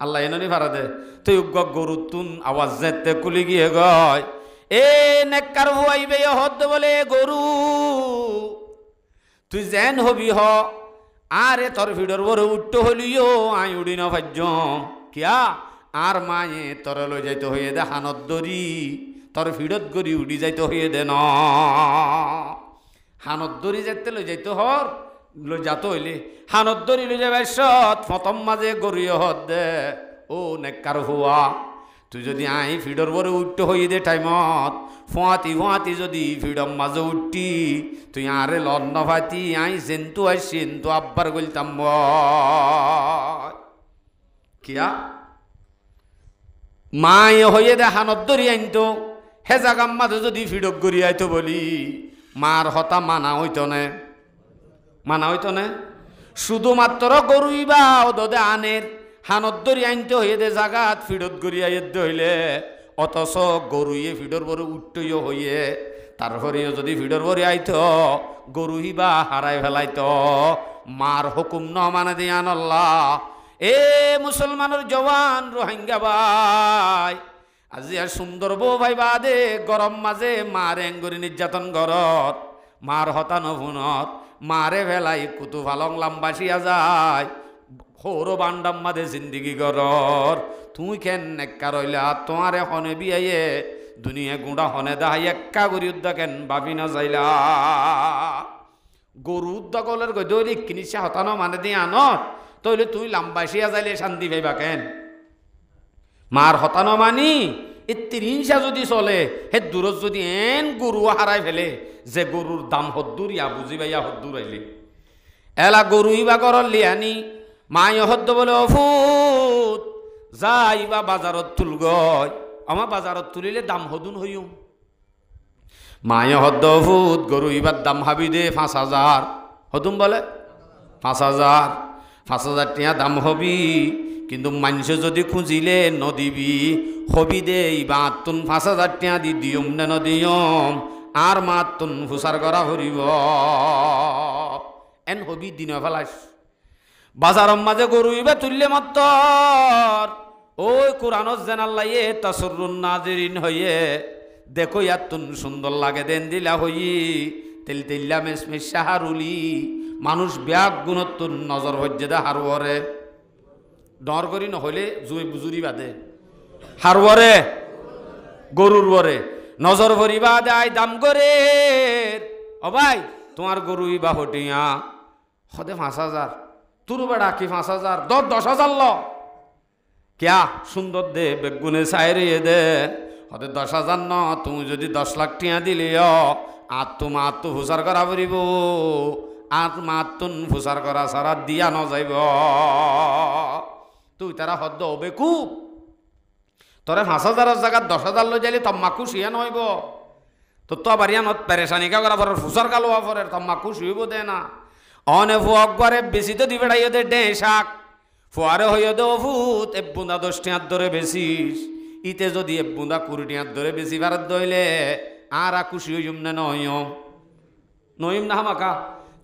আল্লাহ এননি ফারা দে তুই গরু তুন আওয়াজ যেতে কুলি গিয়ে গয় এ নেককার হুয়াইবে হদ বলে গরু তুই যেন হবি হ আরে তোর ভিড়র বড় উঠতে হলিও আই উড়ি না ভাজ্যম কিয়া আর মায়ে তোর লই যাইতে হইয়ে দে হানত দরি তোর ভিড়ত গড়ি উড়ি যাইতে হইয়ে দে ন হানত দরি যেতে লই যাইতে হর লই যাতে হইলে হানত দরি লই যাবে সৎ ফতম মাঝে গড়িয়ে হদ দে ও নেককার হুয়া তুই যদি আই ফিডর বরে উঠতে হইয়ে দে টাইমত ফোঁয়াতি যদি ফিডম মাঝে উঠতি তুই আরে লন্ন ভাতি আই সেন্তু আই সেন্তু আব্বার গলতাম কিয়া মায়ে হইয়ে দে হানত দরি আইনতো হে জাগাম মাঝে যদি ফিডক গড়ি আইতো বলি মার হতা মানা হইতো নে শুধুমাত্র গরুইবা ওদে আনের হানত দরি আইনতে হইয়ে দে জাগাত ফিডত গড়িয়া এদ্দ হইলে অথচ গরুয়ে ফিডর বড় উঠ্টইও হইয়ে তারপরেও যদি ফিডর বড়ি আইত গরুইবা হারাই ফেলাইত মার হুকুম ন মানে দিয়ান আল্লাহ এ মুসলমানের জওয়ান রোহিঙ্গা ভাই আজি আর সুন্দর বউ ভাই বাদে গরম মাঝে মার এঙ্গরি নির্যাতন ঘরত মার হতানো ফোনত মারে ভেলাই কুতু ভালং লাম্বাসিয়া যায় হৌর বান্ডাম মাদে জিন্দিগি গরর তুই কেন নেকা রইলা তোমারে হনে বিয়ে দুনিয়া গুঁড়া হনে দাহাই একা গরি উদ্দা কেন ভাবি না যাইলা গরু উদ্দা গলের গৈ দৈরিক কিনিসা হতানো মানে দিয়ে আনত তইলে তুই লাম্বাসিয়া যাইলে শান্তি পাইবা কেন মার হতানো মানি ইতিরিংসা যদি চলে হে দূরত যদি এন গরু হারাই ফেলে যে গরুর দাম হদ্দুর ইয়া বুঝি ভাইয়া হদ্দুর আইলে এলা গরু ইবা করল লিয়ানি মায় হদ্দ বলে অফুত যাইবা বাজারত তুল গয় আমার বাজারত তুলিলে দাম হদুন হইও মায় হদ্দ অফুত গরু ইবার দাম হাবি দে ৫,০০০ হদুম বলে ৫,০০০ টিয়া দাম হবি কিন্তু মানুষ যদি খুঁজিলে নদিবি হবি দে ইবা তুন ৫,০০০ টিয়া দি দিয়ম নে নদিয়ম আর মাতুন ফুসার করা হরিব এন হবি দিন ফেলাইস বাজারম মাঝে গরু ইবা তুললে মাত্তর ওই কোরআনত যেন আল্লাহ এ তাসরুন নাজিরিন হইয়ে দেখো ইয়াতুন সুন্দর লাগে দেন দিলা হই তেল তেল্লা মেসমেস সাহারুলি মানুষ ব্যাগ গুণত্বর নজর হজ্জে দা হারুয়ারে ডর করি নহলে জুই বুজুরি বাদে হারুয়ারে গরুর বরে নজর ভরিবা দেয় দাম করে ও ভাই তোমার গরু ইবা হটিয়া হদে ৫,০০০ তোর বেড়া কি ৫,০০০ ১০,০০০ ল ক্যা সুন্দর দে বেগুনে সাইরে দে হতে ১০,০০০ ন তুমি যদি ১০ লাখ টিয়া দিলে আত্মু ফুসার করা পড়িব আত্মাতুন ফুসার করা সারা দিয়া ন যাইব তুই তারা হদ্দ হবে খুব তোরে ৫,০০০ জায়গাত ১০,০০০ লৈ যাইলে তম্মা খুশি হেন হইব তো তো আবার ইয়ানত পেরেশানি কা করা পরে ফুসার কালো পরে তম্মা খুশি হইব দে না অনে ফু একবারে বেশি তো দিবে দে ডে শাক ফুয়ারে হইয় দে অভূত এ বুন্দা ১০ টিয়ার ধরে বেশিস ইতে যদি এ বুন্দা ২০ টিয়ার ধরে বেশি ভারত দইলে আর খুশি হইম না নইম না হামাকা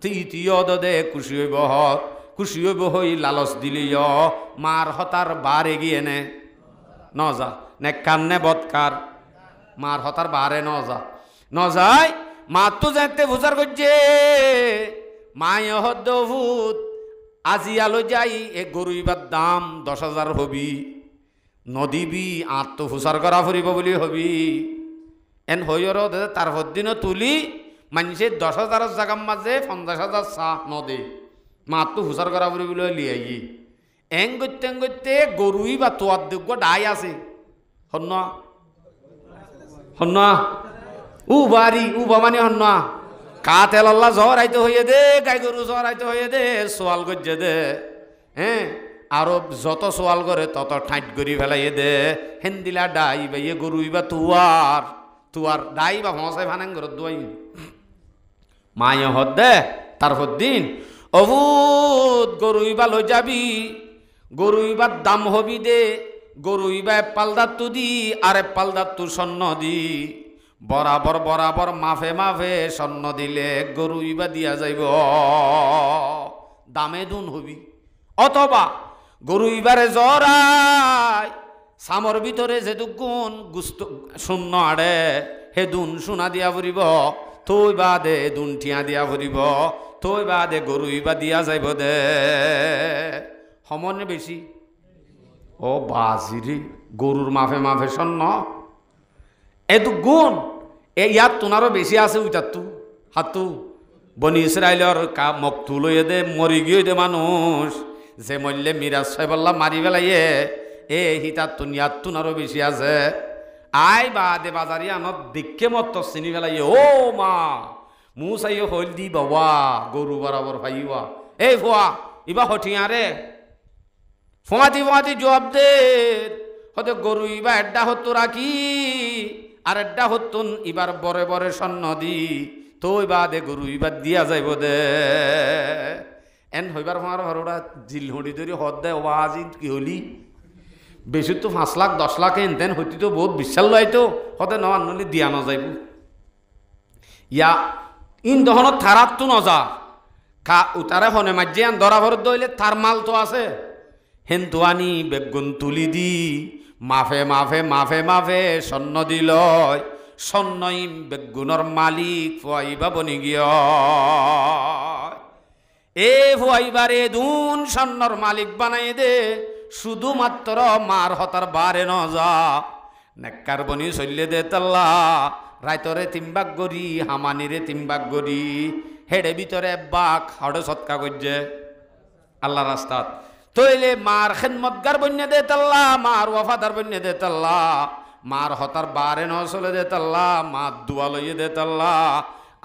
তুই ইতিয় দে খুশি হইব খুশি হইব হই লালচ দিলি মার হতার বার এগিয়ে নে ন যা নে কান্নে বৎকার মার হতার বারে ন যায় মার তো যাইতে বুঝার করছে মায়ে হদ্দভূত আজি আলো যাই এ গরুইবার দাম 10,000 হবি নদীবি আত্মফুসার করা ফুরিব বুলি হবি এন হইর তার দিনও তুলি মানুষে 10,000 জাগার মাঝে 50,000 চাহ নদী মাত্র হুসার করা ফুরিবলৈ লিয়াই এং করতে গরুই বা তোয়ার যোগ্য ডাই আছে হন্না হন্না উ বাড়ি উ বামানি হন্না কা তেল আল্লাহ জ্বর আইতে হইয়ে দে গাই গরু জ্বর আইতে হইয়ে দে সোয়াল করছে দে হ্যাঁ আরো যত সোয়াল করে তত ঠাঁট করি ফেলাইয়ে দে হেন্দিলা ডাই বাইয়ে গরুই বা তুয়ার ডাই বা ভসাই ফানাং ঘর দুয়াই মায়ে হদ দে তারপর দিন অভূত গরুইবা লই যাবি গরুইবার দাম হবি দে গরুইবা পালদাত্তু দি আরে পালদাত্তু স্বর্ণ দি বরাবর বরাবর মাফে মাফে স্বর্ণ দিলে গরুইবা দিয়া যাইব দামে দুন হবি অথবা গরুইবারে জরায় সামর ভিতরে যেটু গুণ গুস্ত শূন্য আড়ে হে দুন সোনা দিয়া ফুরিব থই বাদে দুন ঠিয়া দিয়া ফুরিব থই বাদে গরুইবা দিয়া যাইব দে সমনে বেশি ও বাজিরে গরুর মাফে মাফে স্বর্ণ এতো গুণ ইয়াত তোনারও বেশি আছে উইতার হাতু বনি ইসরায়েলের মক্তু লইয়ে দে মরি গিয়ে দে মানুষ যে মরলে মিরাজ সাহেবল্লা মারি পেলাইয়ে এ হিতার তুন ইয়াত তোনারও বেশি আছে আই বাদে বাজারি আনত দেখে মত চিনি পেলাইয়ে ও মা মু চাইও হইল দি বাবা গরু বরাবর ভাইয়া এই ফোয়া ইবা হঠিয়া রে ফোঁয়াতি ফোঁয়াতি জবাব দে হতে গরু ইবা এড্ডা হতো রাখি আর এড্ডা হতুন ইবার বরে বরে স্বর্ণ দি তো ইবা দে গরু ইবার দিয়া যাইব দে এন হইবার আমার ঘরটা জিল হড়ি ধরি হদ দেয় ও আজি কি হলি বেশি তো 5 লাখ 10 লাখ এন তেন হইতি তো বহুত বিশাল লয়তো হতে নয় নলি দিয়া ন যাইব ইয়া ইন দহনত থারাত তো নজা কা উতারে হনে মাঝে আন ধরা ভরত দইলে তার মাল তো আছে হেন্তুয়ানি বেগুন তুলি দি মাফে মাফে মাফে মাফে স্বর্ণ দিল স্বর্ণই বেগুনের মালিক ফুয়াইবা বনি গিয়া এ ফুয়াইবারে দুন স্বর্ণর মালিক বানাই দে শুধুমাত্র মার হতার বারে ন যা নেককার বনি চললে দে তাল্লা রাইতরে 3 ভাগ গরি হামানিরে 3 ভাগ গরি হেডে ভিতরে বাঘ হাড়ে সৎকা করছে আল্লাহ রাস্তাত তইলে মার খেদমতগার বন্যে দে তাল্লা মার ওয়াফাদার বন্যে দে তাল্লা মার হতার বারে ন চলে দে তাল্লা মার দুয়া লইয়ে দে তাল্লা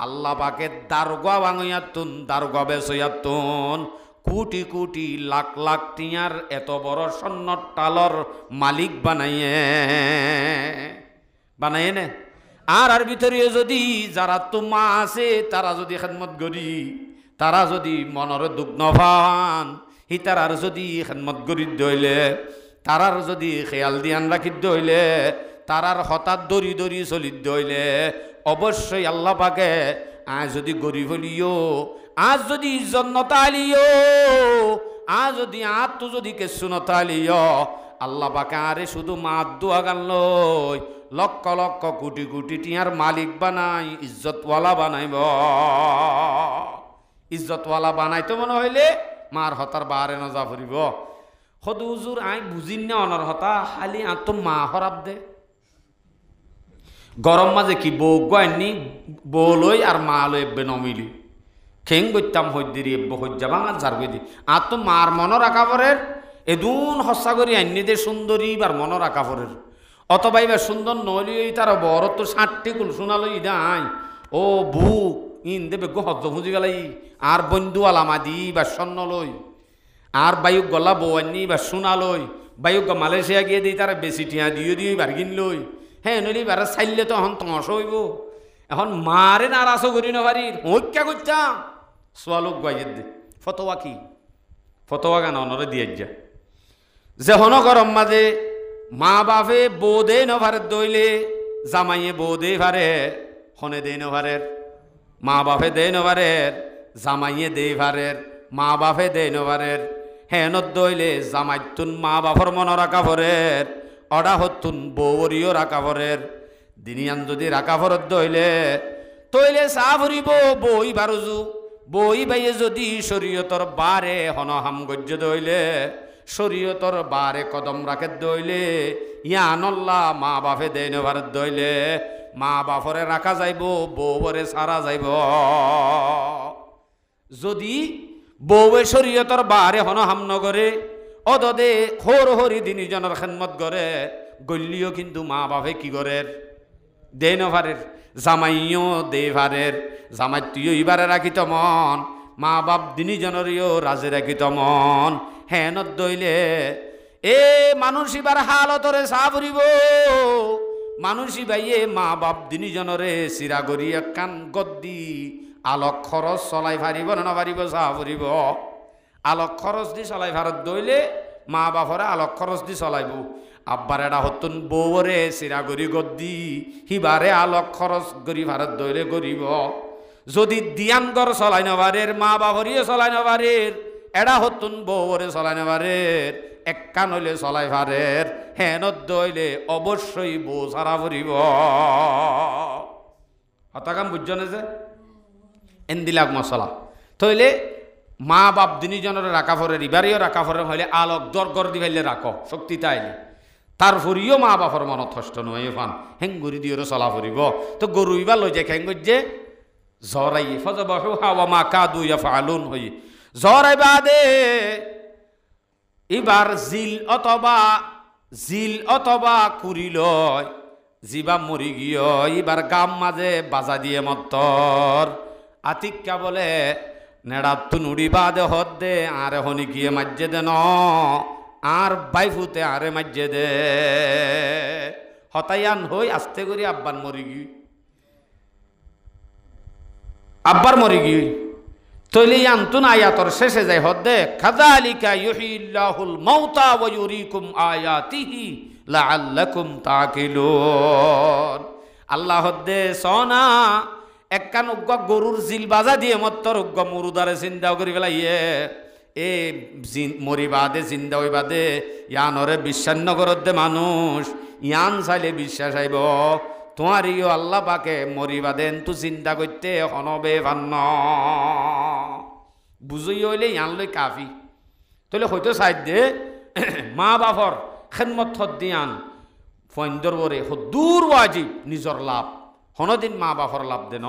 আল্লাহ পাকে দারগা বাঙাইয়াতুন দারগা বেসইয়াতুন কোটি কোটি লাখ লাখ টিয়ার এত বড় স্বর্ণর টালর মালিক বানাইয়ে নে আর ভিতরে যদি যারা তো মা আছে তারা যদি খেদমত করি তারা যদি মনের দুঃখ নভান হিতার যদি খেদমত করি দইলে তারার যদি খেয়াল দিয়ান রাখি দইলে তারার হঠাৎ দড়ি দড়ি চলি দইলে অবশ্যই আল্লাহ পাকে আজ যদি গরিব হলিও আজ যদি ইজ্জত নতালিও আজ যদি আত্ম যদি কেসু নতালিও আল্লাহ পাকে আরে শুধু মাত দোয়া গান লই লক্ষ লক্ষ কোটি কোটি টিয়ার মালিক বানাই ইজ্জতওয়ালা বানাইব ইজ্জতওয়ালা বানাইতে মনে হইলে মার হতার বারে নজা ফুরিব সদু হুজুর আই বুঝিন না অনর হতা খালি আত মা হরাব দে গরম মাঝে কি বউ গাইনি বউ লই আর মা লই এব্বে নমিলি খেং গইতাম হইদিরি এব্বে হজ্জা ভাঙা জার গই দি আত মার মন রাখা পরের এদুন হস্যা করি আইনি দে সুন্দরী বার মন রাখা পরের অথবা এবার সুন্দর নইলি তার বড় তো 60টি কুল শোনালো ইদা আই ও বুক ইন দেবে গো হজ্জ খুঁজি গেলাই আর বন্ধু আলামা দি বা স্বর্ণ লই আর বায়ুক গলা বৌয়ানি বা সোনা লই বায়ুক মালয়েশিয়া গিয়ে দিই তারা বেশি টিয়া দিয়ে বার্গিন লই হ্যাঁ নইলি বারে চাইলে তো এখন তমাশ হইব এখন মারে নারাজও করি নবারি হইক্যা করতাম সোয়ালোক গাইয়ে দে ফতোয়া কি ফতোয়া গান অনরে দিয়ে যা যে হন গরম মাঝে মা বাপে বউ দে নভারের দইলে জামাইয়ে বউ দে ভারে হনে দে নভারের মা বাপে দে নভারের জামাইয়ে দে ভারের মা বাপে দে নভারের হেনত দইলে জামাইতুন মা বাপর মন রাখা ভরের অডা হতুন বউরিও রাখা ভরের দিনিয়ান যদি রাখা ভরত দইলে তইলে চা ভরিব বই বারুজু বই বাইয়ে যদি শরীয়তর বারে হন হাম গজ্য দইলে শরীয়তর বারে কদম রাখে দইলে ইয়ানল্লাহ মা বাপে দেন ভারত দইলে মা বাপরে রাখা যাইব বউরে সারা যাইব যদি বউয়ে শরীয়তর বারে হন হাম নগরে অদদে খোর হরি দিনী জনের খেদমত করে গল্লিও কিন্তু মা বাপে কি করের দে নভারের জামাইও দে ভারের জামাই তুইও ইবারে রাখিত মন মা বাপ দিনী জনরিও রাজে রাখিত মন হেন দইলে এ মানুষ ইবার হালতরে চা ফুরিব মানুষই বাইয়ে মা বাপ দিনী জনরে চিৰা গৰি কান গদ্দি আলোক খরচ চলাই ফারিব না ফারিব চা ফুরিব আলোক খরচ দি চলাই ভারত দইলে মা বাপরে আলোক খরচ দি চলাইব আব্বার এটা হতুন বউরে চিৰা গৰি গদ্দি সিবারে আলোক খরচ গরি ভারত দইলে গরিব যদি দিয়ান গর চলাই নবারের মা বাপরিয়ে চলাই নবারের এডা হতুন বউরে চলাই নবারের এক কান হইলে চলাই ভারের হেনত দইলে অবশ্যই বউ সারা ফুরিব হতাকাম বুঝছনে যে এন্দিলাক মশলা তইলে মা বাপ দিনীজনের রাখা ফরের ইবারিও রাখা ফরের হইলে আলোক দর গর দি ফেললে রাখ শক্তি তাইলে তার ফুরিও মা বাপর মনত কষ্ট নয় ফান হেঙ্গুরি দিয়েও চলা ফুরিব তো গরু ইবার লই যায় খেঙ্গুর যে জরাই ফজবাহু হাওয়া মা কাদু ইয়াফআলুন হই জরাই বাদে এবার জিল অথবা কুড়ি লয় জিবা মরি গিয়ে এবার গাম মাঝে বাজা দিয়ে মত্তর আতিক্কা বলে নেড়া তুনুড়ি বাদে হদ দে আরে হনি গিয়ে মাজ্জে দে ন আর বাইফুতে আরে মাজ্জে দে হতায়ান হই আস্তে করি আব্বার মরি গিয়ে তইলে আনতুন আয়াতর শেষে যায় হদ্দে কাযালিকা ইউহিল্লাহুল মাউতা ওয়া ইউরিকুম আয়াতিহি লাআল্লাকুম তাকিলুন আল্লাহ হদ্দে সনা একখান উগ্গ গরুর জিল বাজা দিয়ে মত্তর উগ্গ মুরুদারে চিন্তা করি ফেলাইয়ে এ মরি বাদে চিন্তা হই বাদে ইয়ানরে বিশ্বাস নগরত দে মানুষ ইয়ান চাইলে বিশ্বাস আইব তোমার ইও আল্লাহ পাকে মরিবা দেন তু চিন্তা করতে হনবে ভান্ন বুঝই হইলে ইয়ান লই কাফি তাহলে হয়তো চাই দে মা বাপর খেদমত থত দিয়ান ফন্দর বরে দূর ওয়াজিব নিজর লাভ হনদিন মা বাপর লাভ দে ন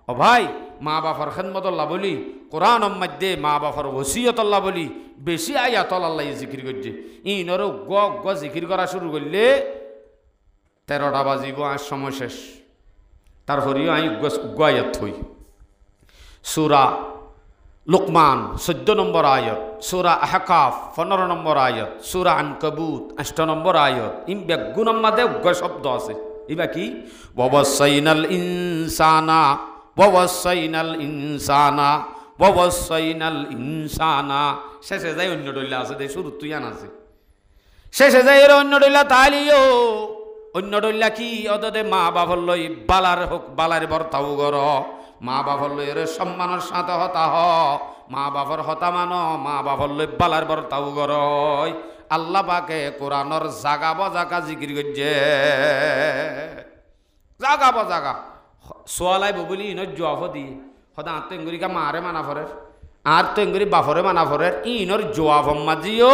ও ভাই মা বাপর খেদমতর লাভ বলি কোরআন মধ্যে মা বাপর ওসিয়ত আল্লাহ বলি বেশি আয়াত আল্লাহ জিকির করছে ইনর গ জিকির করা শুরু করলে 13টা বাজিব আর সময় শেষ তারপরেও আমি আয়াত হই সূরা লুকমান 14 নম্বর আয়াত সূরা আহকাফ 15 নম্বর আয়াত সূরা আনকাবুত 8 নম্বর আয়াত ইম বেগুন মাদে শব্দ আছে ইবা কি ওয়াসাইনাল ইনসানা শেষে যাই অন্য ডইলা আছে দে শুরু তুই আন আছে শেষে যাই এর অন্য ডইলা তালিও অন্য ডইলা কি অদদে মা বাপর লই বালার হোক বালার বর্তাও গর মা বাপর লই এর সম্মানের সাথে হতা হ মা বাপর হতা মান মা বাপর লই বালার বর্তাও গর আল্লাহ পাকে কোরআনর জাগা বজাকা জিকির করছে জাগা বজাকা সোয়ালাই ববলি ইনর জবাব দিয়ে হদা আত্ম ইঙ্গুরিকা মারে মানা ফরের আর তো ইঙ্গুরি বাপরে মানা ফরের ইনর জবাব মাজিও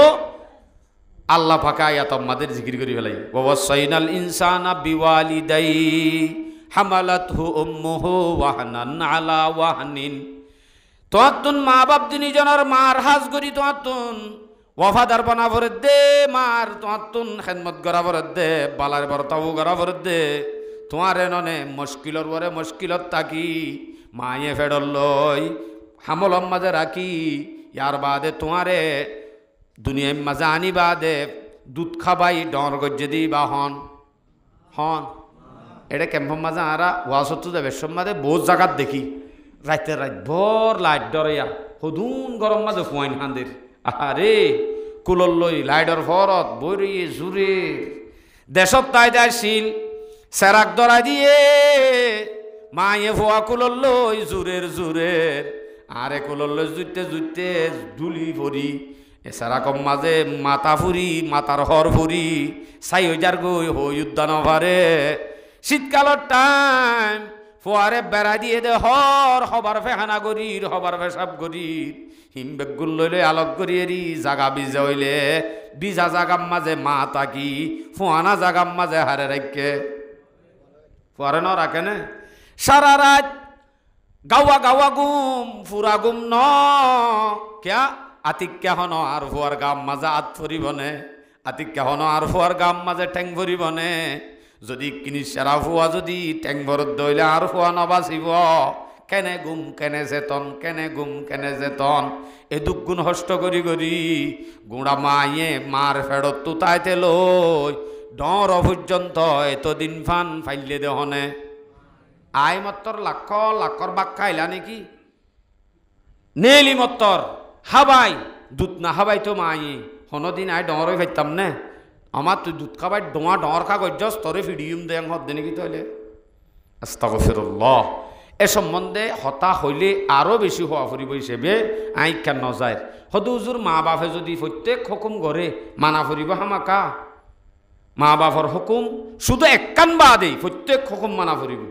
আল্লাহ পাকে আয়াত আমাদের জিকির করি ফেলাই ওয়াসাইনাল ইনসানা বিওয়ালিদাই হামালাতহু উম্মুহু ওয়াহনান আলা ওয়াহনিন তোয়াতুন মা বাপ দিনী জনের মার হাজ করি তোয়াতুন ওয়াফাদার বানা ভরে দে মার তোয়াতুন খেদমত করা ভরে দে বালার বর্তাও করা ভরে দে তোমার ননে মুশকিলর বরে মুশকিলত থাকি মায়ে ফেডল লই হামলম মাঝে রাখি ইয়ার বাদে তোমারে দুনিয়ার মাঝে আনি বাদে দুধ খাবাই ডর গজ্জে দি বা হন এটা ক্যাম্পের মাঝে আরা ওয়াশত্তু যাবে মাঝে বহুত জায়গাত দেখি রাইতে রাত ভর লাইট ডরাইয়া সদুন গরম মাঝে ফুয়াইন হাঁদের আরে কুলর লই লাইটর ফরত বই জুরে দেশত তাই দেয় শিল সেরাক ধরা দিয়ে মায়ে ফোয়া কুলর লই জুরের আরে কুলর লই জুইতে ধুলি ভরি এছাড়া কম মাঝে মাথা ফুরি মাথার হর ফুরি চাই হয়ে যার গই হই উদ্যান পারে শীতকালের টাইম ফুয়ারে বেড়া দিয়ে দে হর হবার ফেহানা গরির হবার পেশাব গরির হিমবেগ গুল লইলে আলোক গরিয়েরি জাগা বিজা হইলে বিজা জাগাম মাঝে মা তাকি ফুয়ানা জাগাম মাঝে হারে রাখে ফুয়ারে ন রাখে না সারা রাত গাওয়া গাওয়া গুম ফুরা গুম ন ক্যা আতিক্যা হন আর ফুয়ার গাম মাঝে আত ফুরিবনে আতিক্যা হন আর ফুয়ার গাম মাঝে ঠেং ফুরিবনে যদি কিনি সেরা ফুয়া যদি ঠেং ভরত দইলে আর ফুয়া নবাসিব কেনে গুম কেনে যেতন কেনে গুম কেনে যেতন এ দুঃখ গুণ হষ্ট করি করি গুড়া মায়ে মার ফেরত তুতাইতে লই ডর পর্যন্ত এতদিন ফান ফাইলে দেহনে আই মত্তর লাখ লাখর বাক খাইলা নাকি নেলি মত্তর হাবাই দুধ না হাবাই তো মায়ে হনদিন আই ডরই ফাইতাম নে আমার তুই দুধ খাবাই ডোয়া ডর কাগজ তরে ফিডিউম দেয় হদ্দে নাকি তাহলে আস্তাগফিরুল্লাহ এ সম্বন্ধে হতা হইলে আরও বেশি হওয়া ফুরিব হিসেবে আইক্ষা নজায় হদু হুজুর মা বাপে যদি প্রত্যেক হুকুম করে মানা ফুরিব হামাকা মা বাপর হুকুম শুধু একখান বাদে প্রত্যেক হুকুম মানা ফুরিব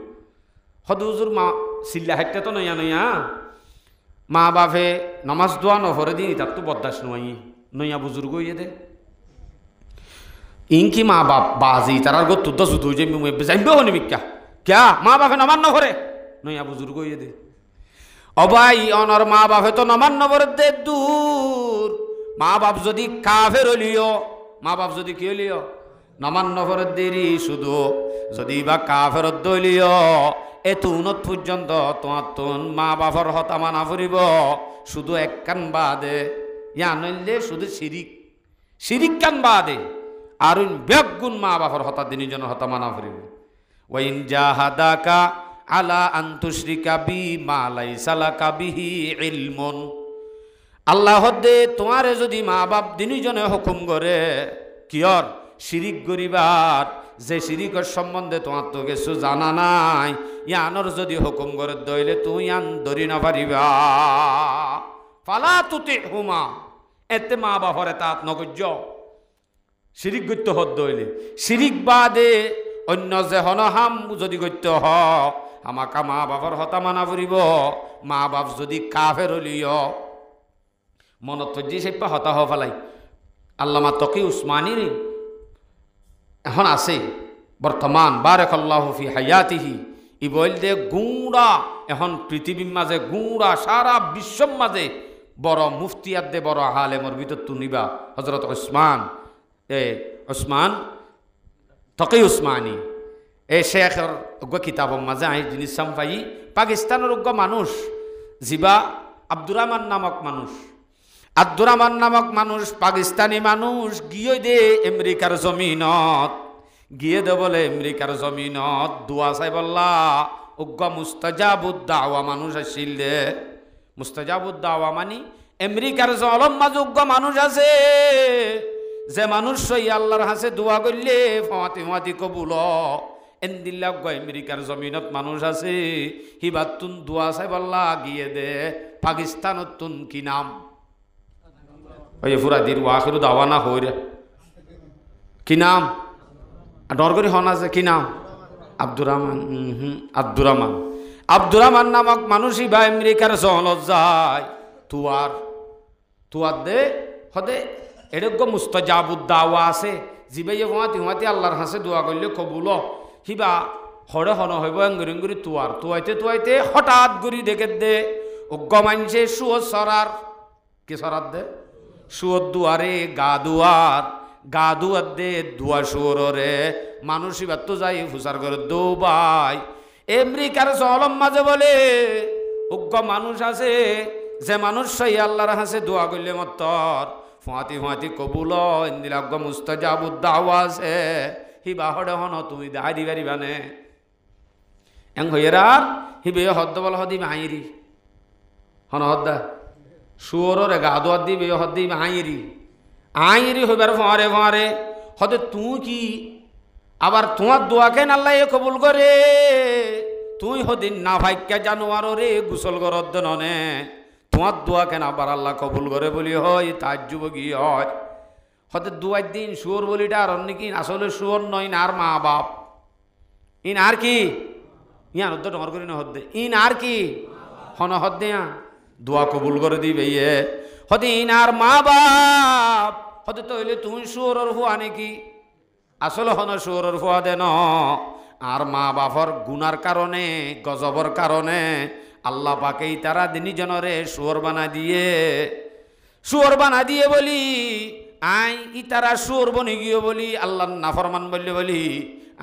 হদু হুজুর মা চিল্লা হাইতে তো নইয়া নইয়া মা বাপে নমাজ দোয়া নভরে দিন তার তো বদাস নয় নইয়া বুজুর্গ হইয়ে দে ইনকি মা বাপ বাজি তারার গো তুদ্দা শুধু যে জানবে হনি মিক্কা ক্যা মা বাপে নমান নভরে নইয়া বুজুর্গ হইয়ে দে অবাই অনর মা বাপে তো নমান নভরে দে দূর মা বাপ যদি কাফের হলিও মা বাপ যদি কি হলিও নমান নভরে দেরি শুধু যদি বা কাফের দলিও এত উন্নত পর্যন্ত তোমার তোন মা বাপর হতা মানা ফুরিব শুধু এক কান বাদে ইয়া নইলে শুধু শিরিক কান বাদে আর ব্যাগুণ মা বাপর হতা দিনজনের হতা মানা ফুরিব ওয়াইন জাহাদাকা আলা আন্তুশরিকা বি মা লাইসা লাকা বিহি ইলমুন আল্লাহ দে তোমারে যদি মা বাপ দিনজনে হুকুম করে কিয়র শিরিক গরিবার যে শিরিকের সম্বন্ধে তোমার তো কিছু জানা নাই ইয়ানোর যদি হুকুম করে দইলে তুই আন ধরি না পারিবা ফালা তুতি হুমা এতে মা বাপরে তাত নগজ্য শিরিক গত্য হদ দইলে শিরিক বাদে অন্য যে হনহাম যদি গত্য হ আমাকা মা বাপর হতা মানা ফুরিব মা বাপ যদি কাফের হলিও মনত যে সেপা হতা হ ফেলাই আল্লামা তকি উসমানীর এখন আছে বর্তমান বারাকাল্লাহু ফি হায়াতিহি ই বলতে গুঁড়া এখন পৃথিবীর মাঝে গুঁড়া সারা বিশ্বর মাঝে বড় মুফতিয়াত দে বড় আলেমর ভিতর তুনিবা হজরত ওসমান তকি উসমানী এই শেখের উগ্র কিতাবর মাঝে আই জিনিস পাই পাকিস্তানের উগ্র মানুষ জিবা আব্দুর রহমান নামক মানুষ পাকিস্তানি মানুষ গিয়ে দে আমেরিকার জমিনত গিয়ে দে বলে আমেরিকার জমিনত দোয়া চাই বললা উগ্র মুস্তাজাবুদ দাওয়া মানুষ আসিল দে মুস্তাজাবুদ দাওয়া মানি আমেরিকার জলম মাঝে উগ্র মানুষ আছে যে মানুষ সই আল্লাহর হাসে দোয়া করলে ফাঁতি কবুল এন্দিল্লা আমেরিকার জমিনত মানুষ আছে হিবাত তুন দোয়া চাই বললা গিয়ে দে পাকিস্তানত তুন কি নাম ওই ফুরা দির ওয়াখিরু দাওয়ানা হই রে কি নাম ডর করি হন আছে কি নাম আব্দুর রহমান নামক মানুষই বা আমেরিকার জহলত যায় তুয়ার দে হদে এরকম মুস্তাজাবুদ দাওয়া আছে জিবাই হুঁয়াতি আল্লাহর হাসে দোয়া করলে কবুল হিবা হরে হন হইব এঙ্গুরি তুয়াইতে হঠাৎ গুড়ি দেখে দে অজ্ঞ মানছে সুয় সরার কি সরার দে সুয়র দুয়ারে গা দুয়ার দে দুয়া সুয়র রে মানুষ এবার তো যাই ফুসার করে দৌবাই আমেরিকার জলম মাঝে বলে অজ্ঞ মানুষ আছে যে মানুষ সেই আল্লাহর হাসে দোয়া করলে মত্তর ফুঁয়াতি কবুল ইন্দিরা অজ্ঞ মুস্তাজাবুদ দাওয়া আছে হিবা হরে হন তুমি দায় দিবারি বানে এং হইয়েরা হিবে হদ্দ বল হদি মাইরি হন হদ্দা সুয়রে গা দোয়ার দিবে হদ্দি আইরি হইবার ফাঁড়ে হদে তুই কি আবার তোমার দোয়াকে নাল্লাই কবুল করে তুই হদিন না ভাইকা জানোয়ার রে গুসল গরদ ননে তোমার দোয়া কেন আবার আল্লাহ কবুল করে বলি হয় তার যুবকী হয় হতে দুয়ার দিন শুয়োর বলিটা আর অন্য কি আসলে শুয়োর নয় না আর মা বাপ ইন আর কি ইয়ান হদ্দে ডর করি না হদ্দে ইন আর কি হন হদ্দে দোয়া কবুল করে দিবে ইয়ে হতে ইন আর মা বাপ হতে তো হইলে তুমি সুয়রর ফুয়া নাকি আসলে হন সুয়রর ফুয়া দেন আর মা বাপর গুনার কারণে গজবর কারণে আল্লাহ পাকেই তারা দিনী জনরে সুয়র বানা দিয়ে বলি আই ই তারা সুয়র বনি গিয়ে বলি আল্লাহ নাফরমান বলি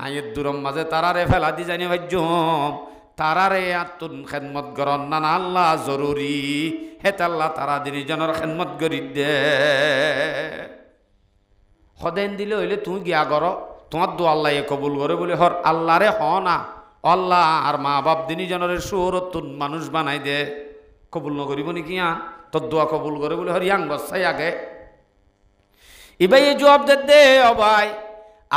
আয়ের দূরম মাঝে তারারে ফেলা দি জানি ভাজ্য তারারে আতুন খেদমত করন না আল্লাহ জরুরি হেত আল্লাহ তারা দিনী জনের খেদমত করি দে সদেন দিলে হইলে তুমি গিয়া কর তোমার দো আল্লাহ কবুল করে বলে হর আল্লাহরে হ না আল্লাহ আর মা বাপ দিনী জনের সুরতুন মানুষ বানাই দে কবুল নকরিব নাকি তোর দোয়া কবুল করে বলে হর ইয়াং বসাই আগে এবার এই জবাব দে অবাই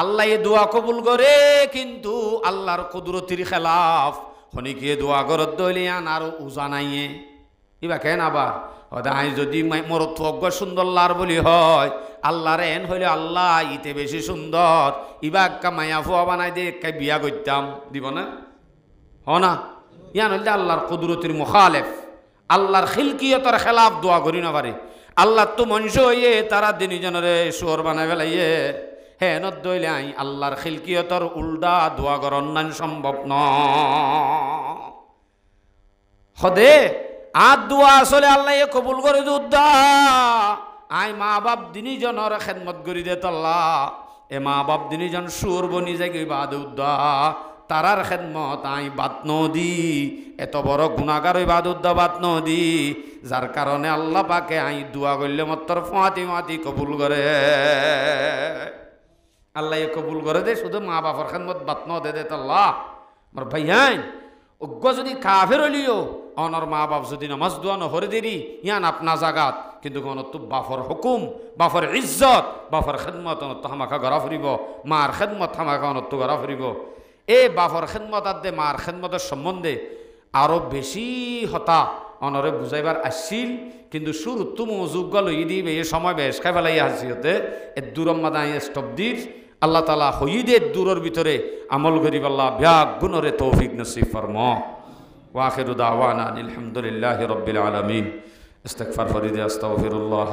আল্লাহ এ দোয়া কবুল করে কিন্তু আল্লাহর কুদরতির খেলাফ হনিকে দোয়া করত দলিয়ান আর উজা নাইয়ে ইবা কেন আবার আই যদি মরত সুন্দর লার বলি হয় আল্লাহর এন হইলে আল্লাহ ইতে বেশি সুন্দর ইবা একা মায়া ফুয়া বানাই দিয়ে একা বিয়া করতাম দিব না হ না ইয়ান হইলে আল্লাহর কুদরতির মুখালেফ আল্লাহর খিলকিয়তর খেলাফ দোয়া করি না পারে আল্লাহ তো মনুষ্য হইয়ে তারা দিনী জনরে সুর বানাই ফেলাইয়ে হ্যাঁ নদইলে আই আল্লাহর খিলকিয়তর উল্টা দোয়া কর অন্যান্য সম্ভব ন হদে আর দোয়া আসলে আল্লাহ কবুল করে দুদ্দা আই মা বাপ দিনী জনের খেদমত করি দে তাল্লাহ এ মা বাপ দিনী জন সুর বনি যাই বাদ উদ্দা তারার খেদমত আই বাত নদী এত বড় গুণাগার ওই বাদ উদ্দা বাত নদী যার কারণে আল্লাহ পাকে আই দোয়া করলে মত্তর ফাঁতি কবুল করে আল্লাহ কবুল করে দে শুধু মা বাপর খেদমত বাত ন দে তাল্লাহ আমার ভাইয়ান অজ্ঞ যদি কাফের হলিও অনর মা বাপ যদি নামাজ দোয়া নহরে দেরি ইয়ান আপনা জাগাত কিন্তু তো বাফর হুকুম বাফর ইজ্জত বাফর খেদমত অনত হামাখা গড়া ফুরিব মার খেদমত হামাখা অনত গড়া ফুরিব এ বাফর খেদমত আর দে মার খেদমতের সম্বন্ধে আরো বেশি হতা অনরে বুঝাইবার আসছিল কিন্তু শুরু তুমি যোগ্য লই দিবে এ সময় বেশ খাই ফেলাই আসি হতে এ দূরম্মাদা স্তব্দির আল্লাহ তালা হইদের দূরের ভিতরে আমল করিব আল্লাহ ব্যাগ গুণরে তৌফিক নসিব ফরম ওয়াখিরু দাওয়ানা আলহামদুলিল্লাহি রাব্বিল আলামিন ইস্তিগফার ফরিদে আস্তাগফিরুল্লাহ।